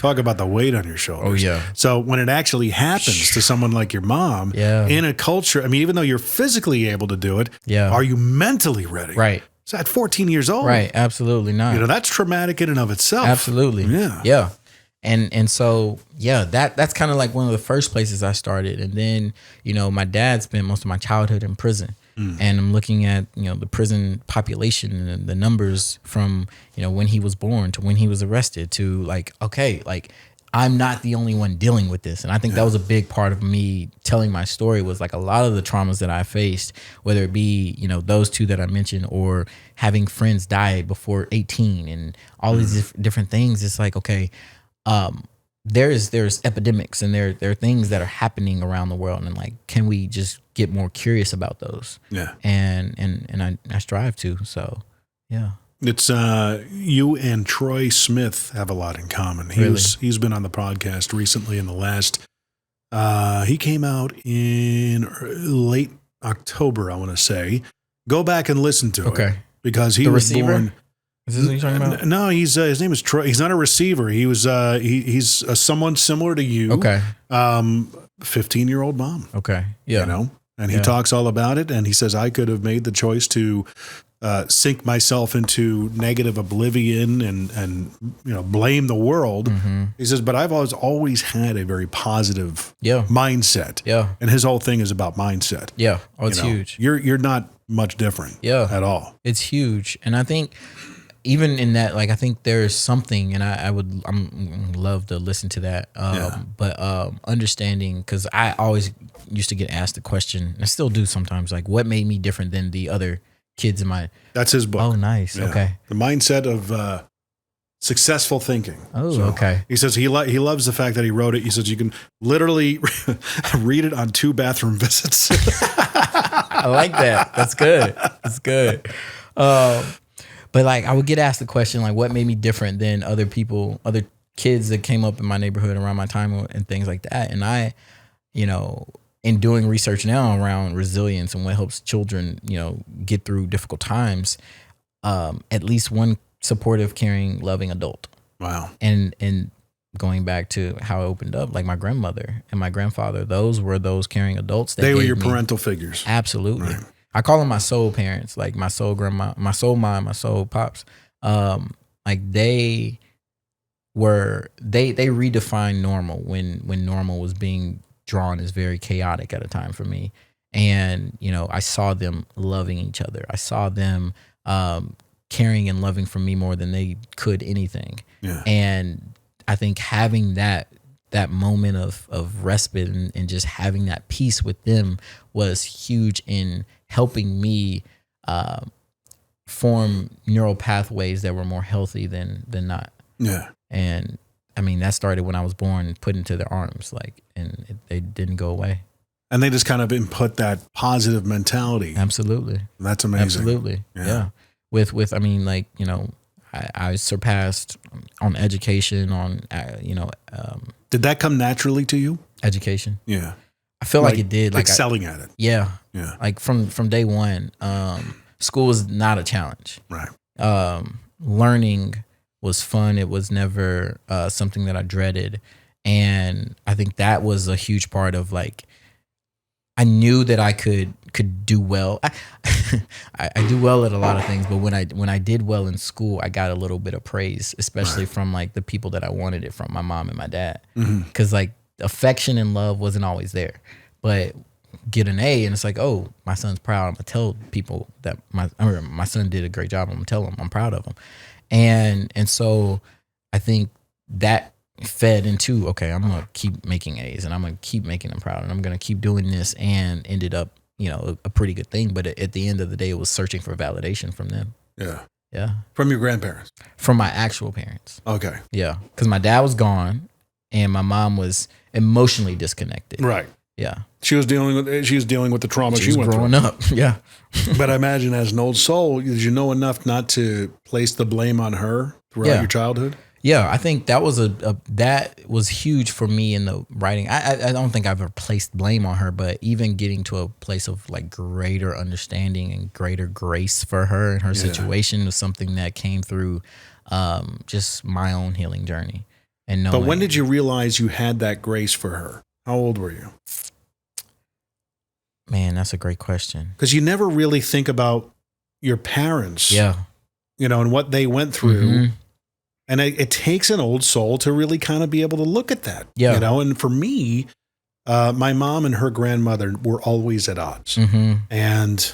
talk about the weight on your shoulders. Oh, yeah. So when it actually happens to someone like your mom, in a culture, I mean, even though you're physically able to do it, are you mentally ready? Right. So at 14 years old. Right. Absolutely not. You know, that's traumatic in and of itself. Absolutely. Yeah. Yeah. And so, yeah, that's kind of like one of the first places I started. And then, you know, my dad spent most of my childhood in prison. And I'm looking at, you know, the prison population and the numbers from, you know, when he was born to when he was arrested, to like, okay, like I'm not the only one dealing with this. And I think that was a big part of me telling my story, was like a lot of the traumas that I faced, whether it be, you know, those two that I mentioned, or having friends die before 18 and all these different things. It's like, okay, there's epidemics, and there are things that are happening around the world, and like, can we just get more curious about those? Yeah. And I strive to. So yeah. It's you and Troy Smith have a lot in common. He's been on the podcast recently in the last he came out in late October, I want to say. Go back and listen to it. Because he was born. Is this what you're talking about? No, his name is Troy. He's not a receiver. He was he's someone similar to you. Okay. 15-year-old mom. Okay. Yeah. You know, and he talks all about it. And he says, I could have made the choice to sink myself into negative oblivion and you know, blame the world. He says, but I've always had a very positive mindset. Yeah. And his whole thing is about mindset. Yeah. Oh, it's huge. You're not much different. At all. It's huge. And I think even in that, like, I think there's something, and I'm love to listen to that. But understanding, because I always used to get asked the question, and I still do sometimes, like, what made me different than the other kids in my... That's his book. Oh, nice. Yeah. Okay. The mindset of successful thinking. Oh, okay. He says he loves the fact that he wrote it. He says you can literally read it on 2 bathroom visits. I like that. That's good. That's good. But like, I would get asked the question, like, what made me different than other people, other kids that came up in my neighborhood around my time and things like that. And I, you know, in doing research now around resilience and what helps children, you know, get through difficult times, at least one supportive, caring, loving adult. Wow. And going back to how I opened up, like my grandmother and my grandfather, those were those caring adults. They were your parental figures. Absolutely. Right. I call them my soul parents, like my soul grandma, my soul mom, my soul pops. Like they redefined normal when normal was being drawn as very chaotic at a time for me. And, you know, I saw them loving each other. I saw them caring and loving for me more than they could anything. Yeah. And I think having that that moment of respite and just having that peace with them was huge in helping me form neural pathways that were more healthy than not. Yeah. And I mean, that started when I was born, put into their arms, they didn't go away. And they just kind of input that positive mentality. Absolutely. That's amazing. Absolutely. Yeah. With I mean, like, you know, I surpassed on education, on, did that come naturally to you? Education. Yeah. I feel like it did. Like excelling at it. Yeah. Yeah. Like from day one, school was not a challenge. Right. Learning was fun. It was never something that I dreaded. And I think that was a huge part of, like, I knew that I could do well. I do well at a lot of things, but when I did well in school, I got a little bit of praise, especially from like the people that I wanted it from, my mom and my dad. Because like affection and love wasn't always there. But get an A and it's like, oh, my son's proud. I'm gonna tell people that my son did a great job. I'm gonna tell them I'm proud of him. And so I think that fed into, okay, I'm going to keep making A's and I'm going to keep making them proud and I'm going to keep doing this, and ended up, you know, a pretty good thing. But at the end of the day, it was searching for validation from them. Yeah. Yeah. From your grandparents? From my actual parents. Okay. Yeah. Because my dad was gone and my mom was emotionally disconnected. Right. Yeah. She was dealing with the trauma she was went growing through. up. Yeah. But I imagine as an old soul, did you know enough not to place the blame on her throughout your childhood? Yeah, I think that was that was huge for me in the writing. I don't think I've ever placed blame on her, but even getting to a place of like greater understanding and greater grace for her and her situation was something that came through just my own healing journey. And knowing, but when did you realize you had that grace for her? How old were you? Man, that's a great question. Because you never really think about your parents, you know, and what they went through. Mm-hmm. And it takes an old soul to really kind of be able to look at that, you know? And for me, my mom and her grandmother were always at odds. Mm-hmm. And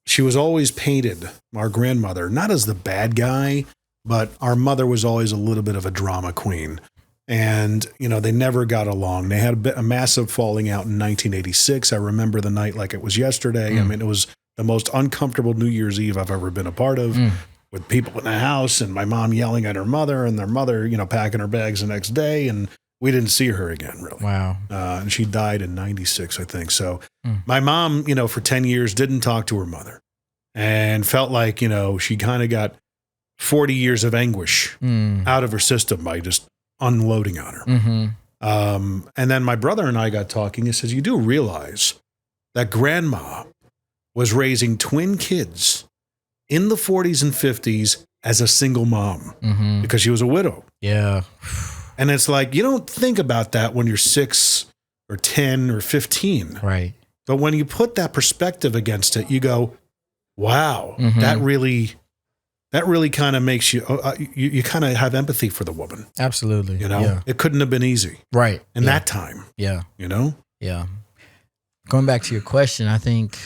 she was always painted, our grandmother, not as the bad guy, but our mother was always a little bit of a drama queen. And, you know, they never got along. They had a massive falling out in 1986. I remember the night like it was yesterday. I mean, it was the most uncomfortable New Year's Eve I've ever been a part of. With people in the house and my mom yelling at her mother and their mother, you know, packing her bags the next day. And we didn't see her again, really. Wow. And she died in 96, I think. So my mom, you know, for 10 years didn't talk to her mother and felt like, you know, she kind of got 40 years of anguish out of her system by just unloading on her. Mm-hmm. And then my brother and I got talking. He says, you do realize that grandma was raising twin kids in the 40s and 50s as a single mom because she was a widow. Yeah. And it's like, you don't think about that when you're 6 or 10 or 15. Right. But when you put that perspective against it, you go, wow, that really kind of makes you, you kind of have empathy for the woman. Absolutely. You know, it couldn't have been easy. Right. In that time. Yeah. You know? Yeah. Going back to your question, I think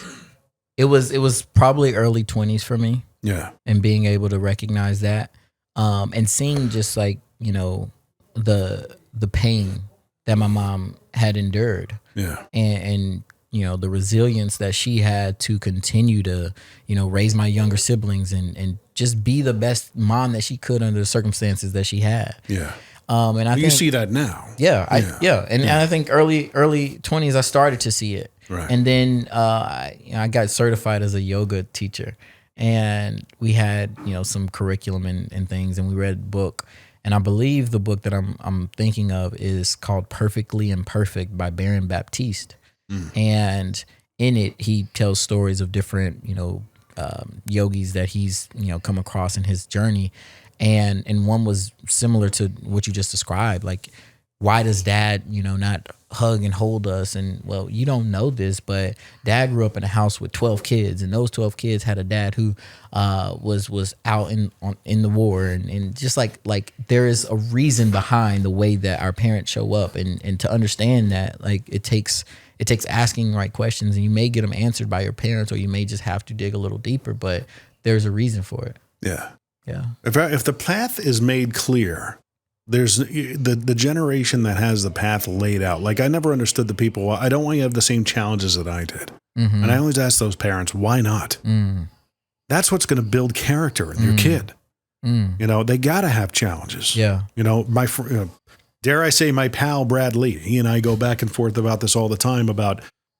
it was probably early 20s for me. Yeah. And being able to recognize that, and seeing just like, you know, the pain that my mom had endured. Yeah. And you know, the resilience that she had to continue to, you know, raise my younger siblings and just be the best mom that she could under the circumstances that she had. Yeah. And I think you see that now. Yeah. And I think early 20s, I started to see it. Right. And then I got certified as a yoga teacher, and we had, you know, some curriculum and things, and we read a book. And I believe the book that I'm thinking of is called Perfectly Imperfect by Baron Baptiste. And in it, he tells stories of different, you know, yogis that he's, you know, come across in his journey. And one was similar to what you just described. Like, why does dad, you know, not hug and hold us? And well, you don't know this, but dad grew up in a house with 12 kids, and those 12 kids had a dad who was out in the war, and just like there is a reason behind the way that our parents show up, and to understand that, like, it takes asking the right questions, and you may get them answered by your parents, or you may just have to dig a little deeper, but there's a reason for it. Yeah. Yeah. If the path is made clear, there's the generation that has the path laid out. Like, I never understood the people. I don't want you to have the same challenges that I did. Mm-hmm. And I always ask those parents, why not? Mm. That's what's going to build character in your kid. Mm. You know, they got to have challenges. Yeah. You know, dare I say, my pal Brad Lee, he and I go back and forth about this all the time.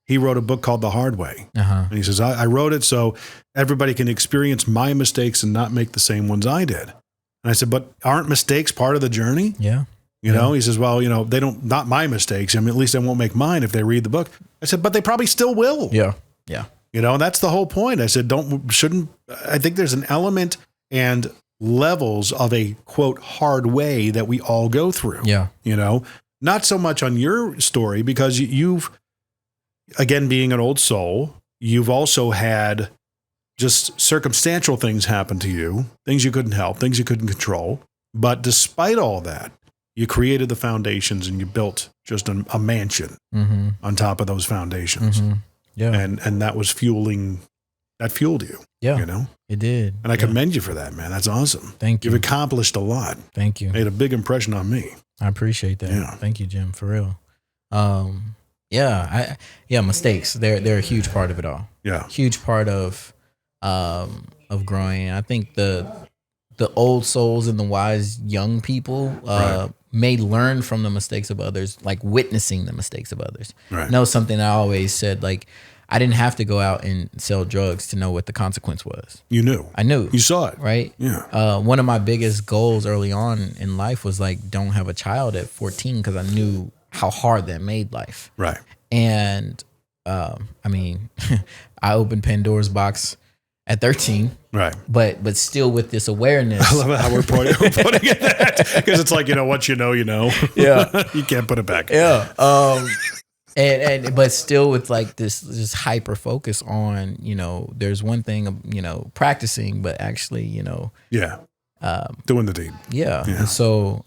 He wrote a book called The Hard Way. Uh-huh. And he says, I wrote it so everybody can experience my mistakes and not make the same ones I did. And I said, but aren't mistakes part of the journey? Yeah. You know, he says, well, you know, they don't, not my mistakes. I mean, at least they won't make mine if they read the book. I said, but they probably still will. Yeah. Yeah. You know, and that's the whole point. I said, I think there's an element and levels of a quote hard way that we all go through. Yeah. You know, not so much on your story because you've, again, being an old soul, you've also had just circumstantial things happen to you, things you couldn't help, things you couldn't control. But despite all that, you created the foundations and you built just a mansion on top of those foundations. Mm-hmm. Yeah. And that was fueled you. Yeah. You know? It did. And I commend you for that, man. That's awesome. Thank you. You've accomplished a lot. Thank you. Made a big impression on me. I appreciate that. Yeah. Thank you, Jim, for real. Mistakes. They're a huge part of it all. Yeah. Huge part of growing. I think the old souls and the wise young people may learn from the mistakes of others, like witnessing the mistakes of others. Right. Know something I always said, like, I didn't have to go out and sell drugs to know what the consequence was. You knew. I knew. You saw it. Right? Yeah. One of my biggest goals early on in life was like, don't have a child at 14 because I knew how hard that made life. Right. And I I opened Pandora's box at 13. Right. But still with this awareness. I love how we're putting it that, because it's like, once you know, Yeah. You can't put it back. Yeah. But still with like this hyper focus on, there's one thing, practicing, but actually, Yeah. Doing the deed. Yeah. And so,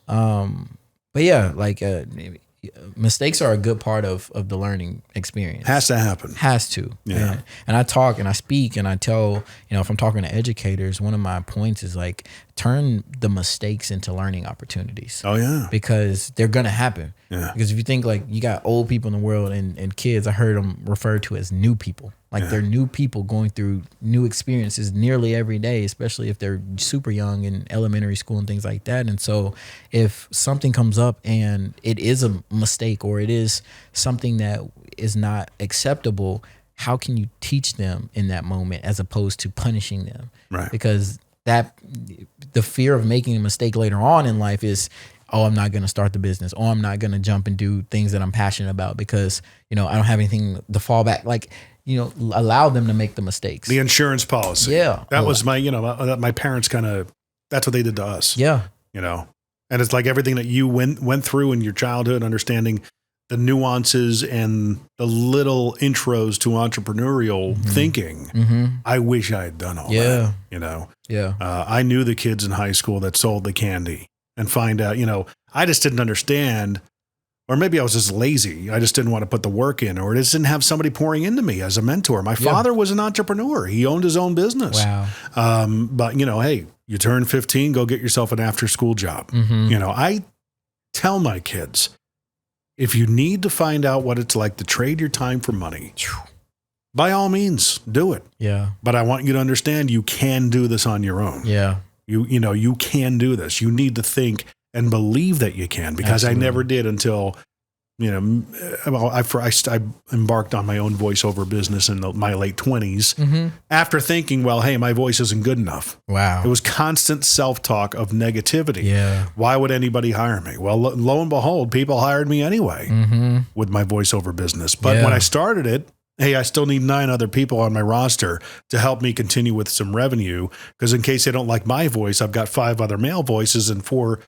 mistakes are a good part of the learning experience. Has to happen. Has to. Yeah. And I talk and I speak and I tell, if I'm talking to educators, one of my points is like, turn the mistakes into learning opportunities. Oh, yeah. Because they're going to happen. Yeah. Because if you think like you got old people in the world and kids, I heard them referred to as new people. Like they're new people going through new experiences nearly every day, especially if they're super young in elementary school and things like that. And so if something comes up and it is a mistake or it is something that is not acceptable, how can you teach them in that moment as opposed to punishing them? Right. Because the fear of making a mistake later on in life is, oh, I'm not going to start the business. Oh, I'm not going to jump and do things that I'm passionate about because, I don't have anything to fall back. Like, allow them to make the mistakes. The insurance policy. Yeah. That was my parents that's what they did to us. Yeah. And it's like everything that you went through in your childhood, understanding the nuances and the little intros to entrepreneurial thinking. Mm-hmm. I wish I had done all that. Yeah. I knew the kids in high school that sold the candy and find out, I just didn't understand, or maybe I was just lazy. I just didn't want to put the work in, or I just didn't have somebody pouring into me as a mentor. My father was an entrepreneur. He owned his own business. Wow. But hey, you turn 15, go get yourself an after-school job. Mm-hmm. I tell my kids, if you need to find out what it's like to trade your time for money, by all means, do it. Yeah. But I want you to understand you can do this on your own. Yeah. You can do this. You need to think and believe that you can, because Absolutely. I never did until, I embarked on my own voiceover business in my late 20s after thinking, well, hey, my voice isn't good enough. Wow. It was constant self-talk of negativity. Yeah. Why would anybody hire me? Well, lo and behold, people hired me anyway with my voiceover business. But when I started it, hey, I still need 9 other people on my roster to help me continue with some revenue, because in case they don't like my voice, I've got 5 other male voices and 5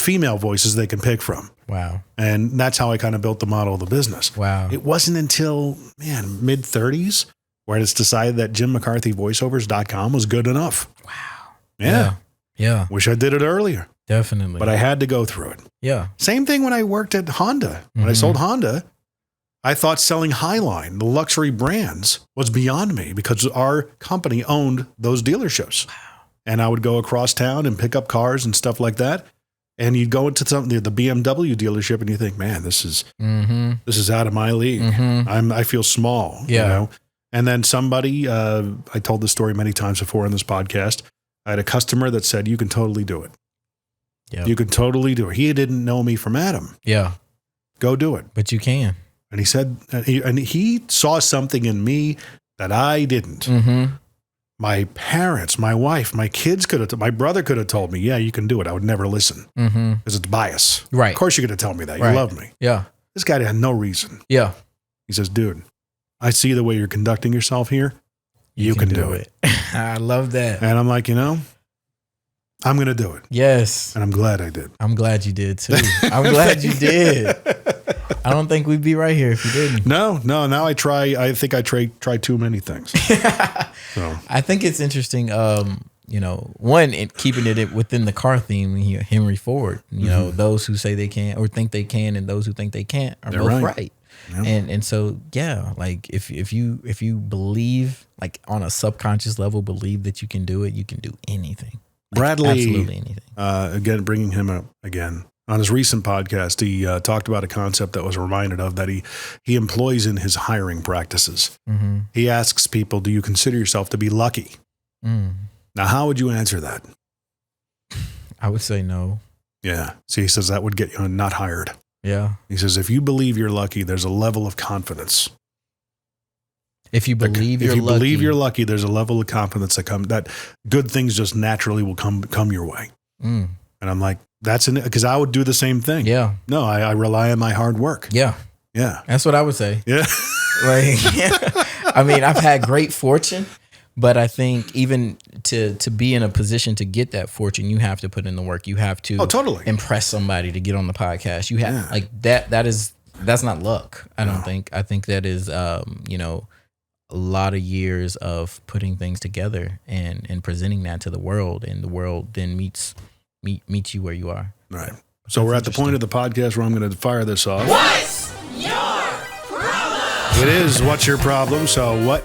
female voices they can pick from. Wow. And that's how I kind of built the model of the business. Wow. It wasn't until, mid-30s where I just decided that jimmccarthyvoiceovers.com was good enough. Wow. Yeah. Wish I did it earlier. Definitely. But I had to go through it. Yeah. Same thing when I worked at Honda. When I sold Honda, I thought selling Highline, the luxury brands, was beyond me because our company owned those dealerships. Wow. And I would go across town and pick up cars and stuff like that. And you go into the BMW dealership and you think, man, this is out of my league. I feel small, you know? And then somebody, I told this story many times before in this podcast. I had a customer that said, you can totally do it. Yep. You can totally do it. He didn't know me from Adam. Yeah. Go do it. But you can. And he said, and he saw something in me that I didn't. My parents, my wife, my kids my brother could have told me, yeah, you can do it. I would never listen because it's bias. Right. Of course you're going to tell me that. You love me. Yeah. This guy had no reason. Yeah. He says, dude, I see the way you're conducting yourself here. You can do it. I love that. And I'm like, I'm going to do it. Yes. And I'm glad I did. I'm glad you did too. I'm glad you did. I don't think we'd be right here if you didn't. No. Now I think I try too many things. So. I think it's interesting. One, keeping it within the car theme, Henry Ford, those who say they can or think they can and those who think they can't are both right. Yeah. And so, like if you believe, like on a subconscious level, believe that you can do it, you can do anything. Bradley, absolutely anything. Again, bringing him up again on his recent podcast, he talked about a concept that was reminded of that he employs in his hiring practices. He asks people, do you consider yourself to be lucky? Now, how would you answer that? I would say no. Yeah. See, he says that would get you not hired. Yeah. He says, if you believe you're lucky, there's a level of confidence. If you believe you're lucky, there's a level of confidence that good things just naturally will come your way. And I'm like, because I would do the same thing. Yeah. No, I rely on my hard work. Yeah. Yeah. That's what I would say. Yeah. I mean, I've had great fortune, but I think even to be in a position to get that fortune, you have to put in the work. You have to totally impress somebody to get on the podcast. You have like that's not luck. I don't think. I think that is a lot of years of putting things together and presenting that to the world, and the world then meets you where you are. Right. So we're at the point of the podcast where I'm going to fire this off. What's your problem? It is What's Your Problem? So what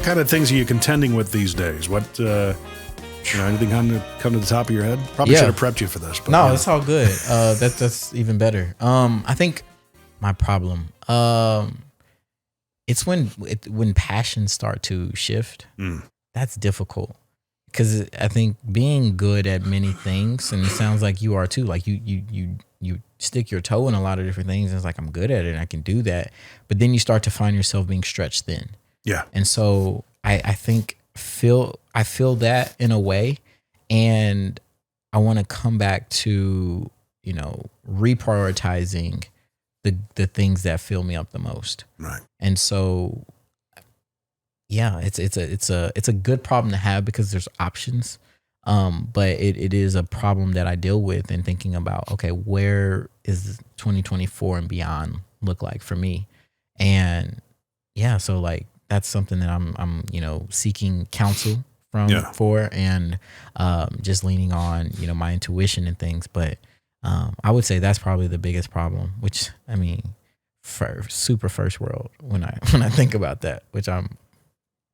kind of things are you contending with these days? What, anything come to the top of your head? Probably should have prepped you for this. But no, it's all good. That's even better. I think my problem, it's when passions start to shift. That's difficult. Because I think being good at many things, and it sounds like you are too, like you stick your toe in a lot of different things, and it's like, I'm good at it and I can do that. But then you start to find yourself being stretched thin. Yeah. And so I feel that in a way, and I want to come back to, reprioritizing the things that fill me up the most. Right. And so it's a good problem to have because there's options. But it is a problem that I deal with in thinking about, okay, where is 2024 and beyond look like for me? And so like that's something that I'm seeking counsel for and just leaning on, my intuition and things. But I would say that's probably the biggest problem, which I mean, super first world when I think about that, which I'm.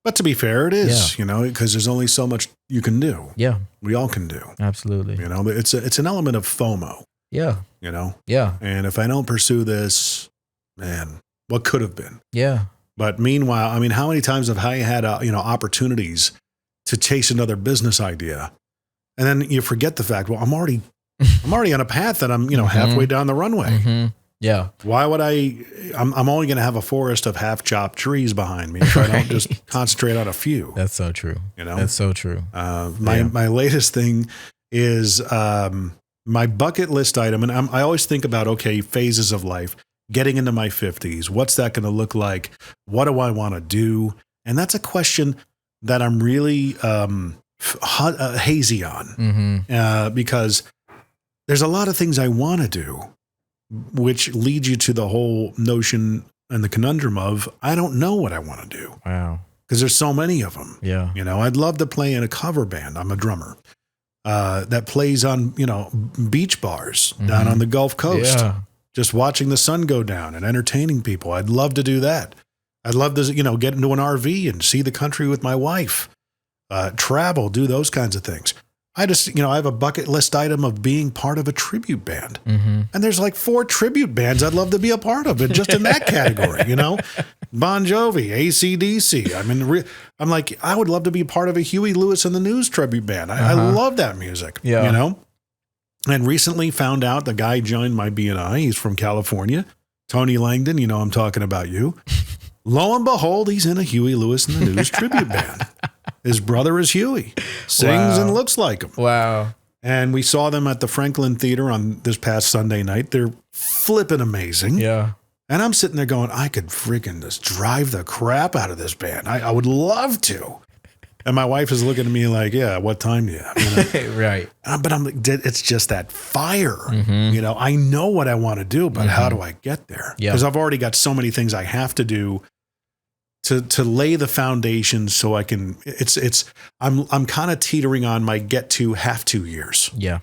But to be fair, it is, because there's only so much you can do. Yeah. We all can do. Absolutely. It's an element of FOMO. Yeah. Yeah. And if I don't pursue this, man, what could have been? Yeah. But meanwhile, I mean, how many times have I had, opportunities to chase another business idea? And then you forget the fact, well, I'm already on a path that I'm, halfway down the runway. Mm-hmm. Yeah. Why would I'm only going to have a forest of half chopped trees behind me if I don't just concentrate on a few. That's so true. That's so true. My latest thing is my bucket list item. And I always think about, phases of life, getting into my 50s. What's that going to look like? What do I want to do? And that's a question that I'm really hazy on because there's a lot of things I want to do, which leads you to the whole notion and the conundrum of, I don't know what I want to do. Wow. Because there's so many of them. Yeah. I'd love to play in a cover band. I'm a drummer that plays on, beach bars down on the Gulf Coast, just watching the sun go down and entertaining people. I'd love to do that. I'd love to, get into an RV and see the country with my wife, travel, do those kinds of things. I just, I have a bucket list item of being part of a tribute band. And there's like 4 tribute bands I'd love to be a part of, just in that category, Bon Jovi, AC/DC. I mean, I'm like, I would love to be part of a Huey Lewis and the News tribute band. I love that music, And recently found out the guy joined my BNI. He's from California. Tony Langdon, I'm talking about you. Lo and behold, he's in a Huey Lewis and the News tribute band. His brother is Huey, sings and looks like him. Wow. And we saw them at the Franklin Theater on this past Sunday night. They're flipping amazing. Yeah. And I'm sitting there going, I could freaking just drive the crap out of this band. I would love to. And my wife is looking at me like, yeah, what time do you have? Right. But I'm like, it's just that fire. I know what I want to do, but how do I get there? Because I've already got so many things I have to do to lay the foundation so I can, I'm kind of teetering on my get to have to years. Yeah.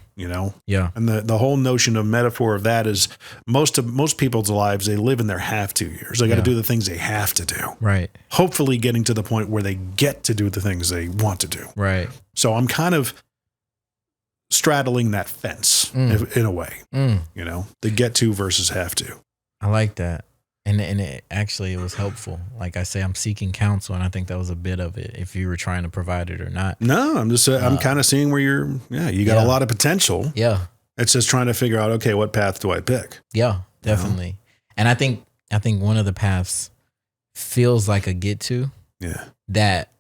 Yeah. And the whole notion of metaphor of that is most people's lives, they live in their have to years. They got to do the things they have to do. Right. Hopefully getting to the point where they get to do the things they want to do. Right. So I'm kind of straddling that fence in a way, the get to versus have to. I like that. And it actually, it was helpful. Like I say, I'm seeking counsel, and I think that was a bit of it, if you were trying to provide it or not. No, I'm just, I'm kind of seeing where you got a lot of potential. Yeah. It's just trying to figure out, okay, what path do I pick? Yeah, definitely. And I think one of the paths feels like a get to that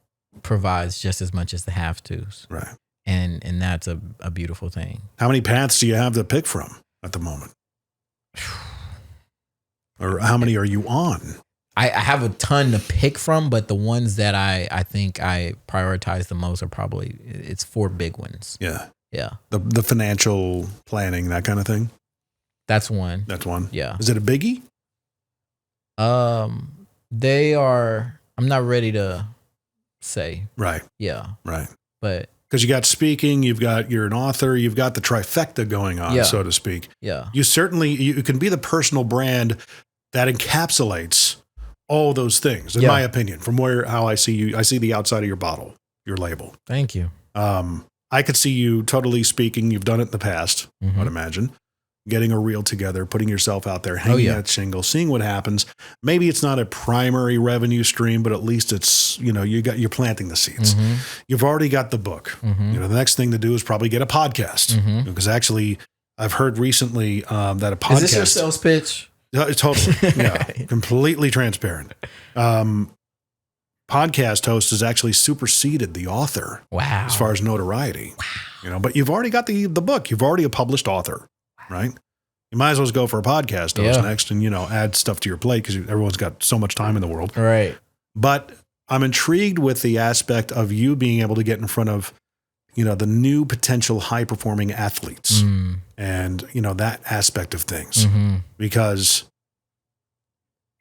provides just as much as the have tos. Right. And that's a beautiful thing. How many paths do you have to pick from at the moment? Or how many are you on? I have a ton to pick from, but the ones that I think I prioritize the most are probably, it's 4 big ones. Yeah. Yeah. The financial planning, that kind of thing? That's one. That's one? Yeah. Is it a biggie? They are, I'm not ready to say. Right. Yeah. Right. But because you got speaking, you're an author, you've got the trifecta going on, so to speak. Yeah. You can be the personal brand that encapsulates all those things, in my opinion, from how I see you. I see the outside of your bottle, your label. Thank you. I could see you totally speaking. You've done it in the past, I would imagine. Getting a reel together, putting yourself out there, hanging that shingle, seeing what happens. Maybe it's not a primary revenue stream, but at least it's, you're planting the seeds. You've already got the book. The next thing to do is probably get a podcast. Because actually, I've heard recently that a podcast. Is this your sales pitch? Totally. Yeah. Completely transparent. Podcast host has actually superseded the author. Wow. As far as notoriety. Wow. But you've already got the book. You've already a published author. Right? You might as well go for a podcast host next and, add stuff to your plate because everyone's got so much time in the world. Right. But I'm intrigued with the aspect of you being able to get in front of, the new potential high performing athletes and, that aspect of things because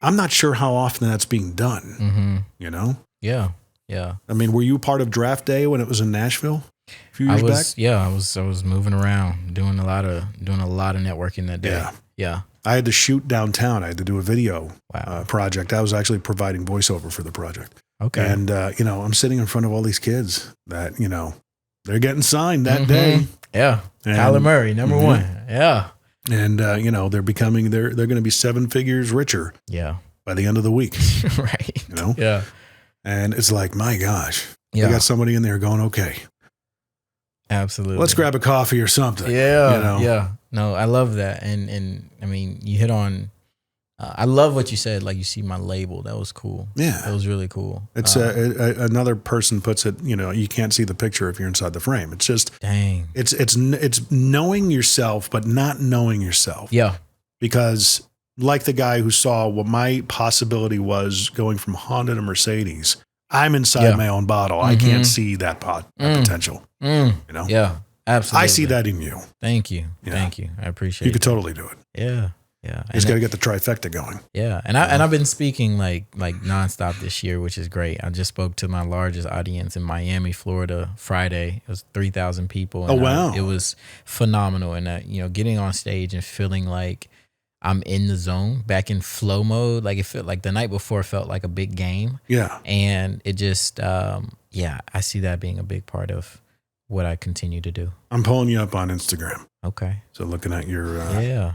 I'm not sure how often that's being done, Yeah. Yeah. I mean, were you part of draft day when it was in Nashville? A few years back? Yeah, I was moving around, doing a lot of networking that day. Yeah. I had to shoot downtown. I had to do a video project. I was actually providing voiceover for the project. Okay. And I'm sitting in front of all these kids that, they're getting signed that day. Yeah. And Kyler Murray, number 1. Yeah. And they're going to be 7 figures richer. Yeah. By the end of the week. Right. Yeah. And it's like, my gosh. Yeah. You got somebody in there going, okay. Absolutely. Let's grab a coffee or something. Yeah. Yeah. No, I love that. And I mean, you hit on, I love what you said. Like, you see my label. That was cool. Yeah. That was really cool. It's another person puts it, you can't see the picture if you're inside the frame. It's just, dang. It's knowing yourself, but not knowing yourself. Yeah. Because like the guy who saw what my possibility was going from Honda to Mercedes, I'm inside my own bottle. I can't see that potential. Yeah, absolutely. I see that in you. Thank you. Thank you. I appreciate it. You could totally do it. Yeah. Yeah. You just got to get the trifecta going. Yeah. And I've been speaking like nonstop this year, which is great. I just spoke to my largest audience in Miami, Florida, Friday. It was 3,000 people. And wow. It was phenomenal. And, getting on stage and feeling like I'm in the zone, back in flow mode. Like, it felt like the night before felt like a big game. Yeah. And it just, I see that being a big part of what I continue to do. I'm pulling you up on Instagram. Okay. So looking at your yeah.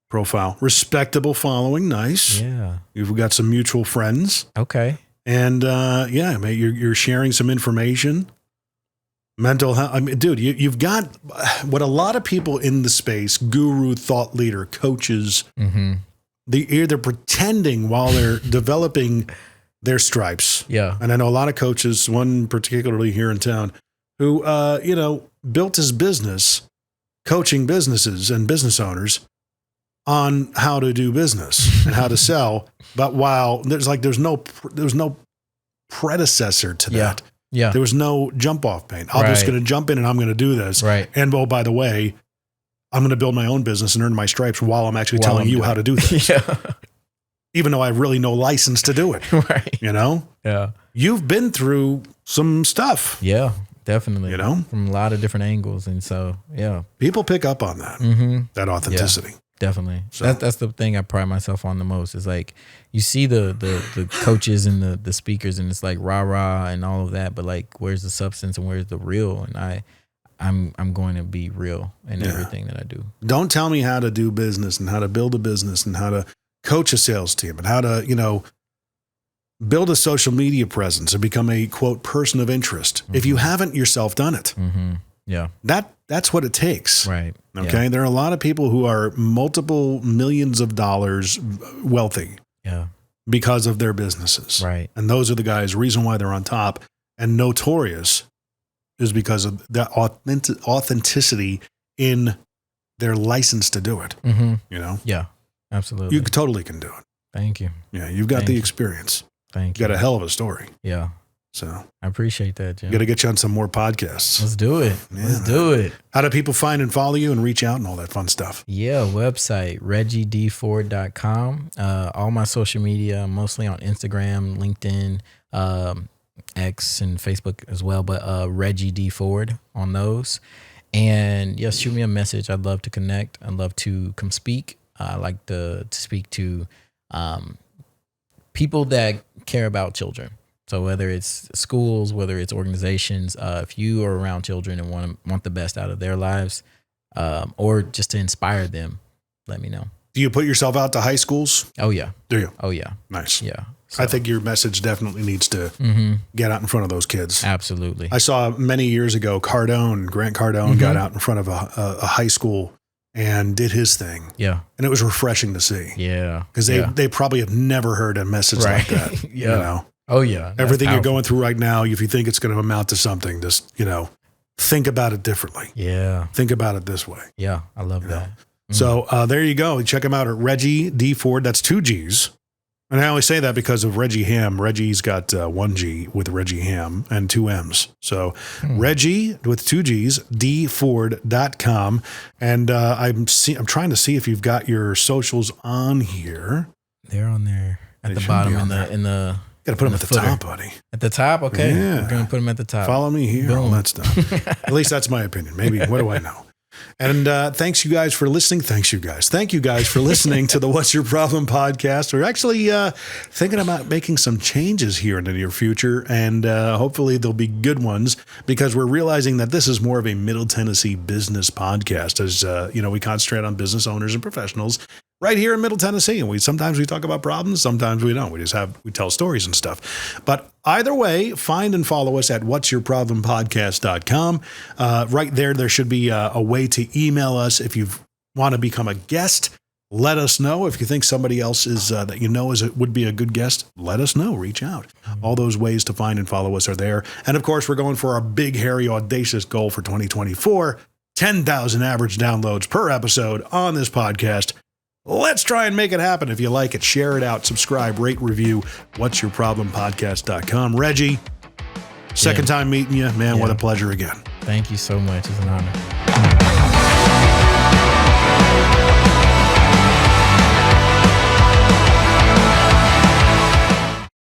profile, respectable following. Nice. Yeah. You've got some mutual friends. Okay. And yeah, mate, you're sharing some information. Mental health. I mean, dude, you've got what a lot of people in the space, guru, thought leader, coaches, they're pretending while they're developing their stripes. Yeah. And I know a lot of coaches, one particularly here in town, who, built his business, coaching businesses and business owners on how to do business and how to sell. But while there's no predecessor to that. Yeah. There was no jump off point. I'm just going to jump in and I'm going to do this. Right. And oh, by the way, I'm going to build my own business and earn my stripes while I'm actually telling you how to do this. Yeah. Even though I have really no license to do it. Right. Yeah. You've been through some stuff. Yeah, definitely. From a lot of different angles. And so, yeah. People pick up on that, that authenticity. Yeah. Definitely. So. That's the thing I pride myself on the most is like you see the coaches and the speakers and it's like rah and all of that, but like where's the substance and where's the real? And I'm going to be real in everything that I do. Don't tell me how to do business and how to build a business and how to coach a sales team and how to, build a social media presence and become a quote person of interest. If you haven't yourself done it. Yeah. That's what it takes. Right. Okay. Yeah. There are a lot of people who are multiple millions of dollars wealthy. Yeah. Because of their businesses. Right. And those are the guys, reason why they're on top and notorious is because of the authenticity in their license to do it. Yeah, absolutely. You totally can do it. Thank you. Yeah. You've got the experience. Thank You you. got a hell of a story. Yeah. So I appreciate that, Jim. Got to get you on some more podcasts. Let's do it. Let's do it. How do people find and follow you and reach out and all that fun stuff? Yeah, website, reggiedford.com. All my social media, mostly on Instagram, LinkedIn, X, and Facebook as well, but Reggie D. Ford on those. And yes, shoot me a message. I'd love to connect. I'd love to come speak. I like to speak to people that care about children. So whether it's schools, whether it's organizations, if you are around children and want the best out of their lives, or just to inspire them, let me know. Do you put yourself out to high schools? Oh, yeah. Do you? Oh, yeah. Nice. Yeah. So. I think your message definitely needs to get out in front of those kids. Absolutely. I saw many years ago, Grant Cardone got out in front of a high school and did his thing. Yeah. And it was refreshing to see. Yeah. Because they probably have never heard a message like that. Yeah. Oh, yeah. Everything you're going through right now, if you think it's going to amount to something, just, think about it differently. Yeah. Think about it this way. Yeah. I love that. So there you go. Check him out at Reggie D. Ford. That's 2 G's. And I only say that because of Reggie Ham. Reggie's got 1 G with Reggie Ham and 2 M's. So Reggie with 2 G's, dford.com. And I'm trying to see if you've got your socials on here. They're on there at the bottom in the got to put them at the top, buddy. At the top? Okay. Yeah. We're going to put them at the top. Follow me here. Boom. All that stuff. At least that's my opinion. Maybe. What do I know? And thanks you guys for listening. Thank you guys for listening to the What's Your Problem podcast. We're actually thinking about making some changes here in the near future, and hopefully they'll be good ones because we're realizing that this is more of a Middle Tennessee business podcast as, we concentrate on business owners and professionals right here in Middle Tennessee. And sometimes we talk about problems, sometimes we don't. We tell stories and stuff. But either way, find and follow us at whatsyourproblempodcast.com. Right there should be a way to email us if you want to become a guest. Let us know. If you think somebody else is that would be a good guest, let us know. Reach out. All those ways to find and follow us are there. And of course, we're going for our big, hairy, audacious goal for 2024, 10,000 average downloads per episode on this podcast. Let's try and make it happen. If you like it, share it out, subscribe, rate, review, whatsyourproblempodcast.com. Reggie, second time meeting you, man, what a pleasure again. Thank you so much. It's an honor.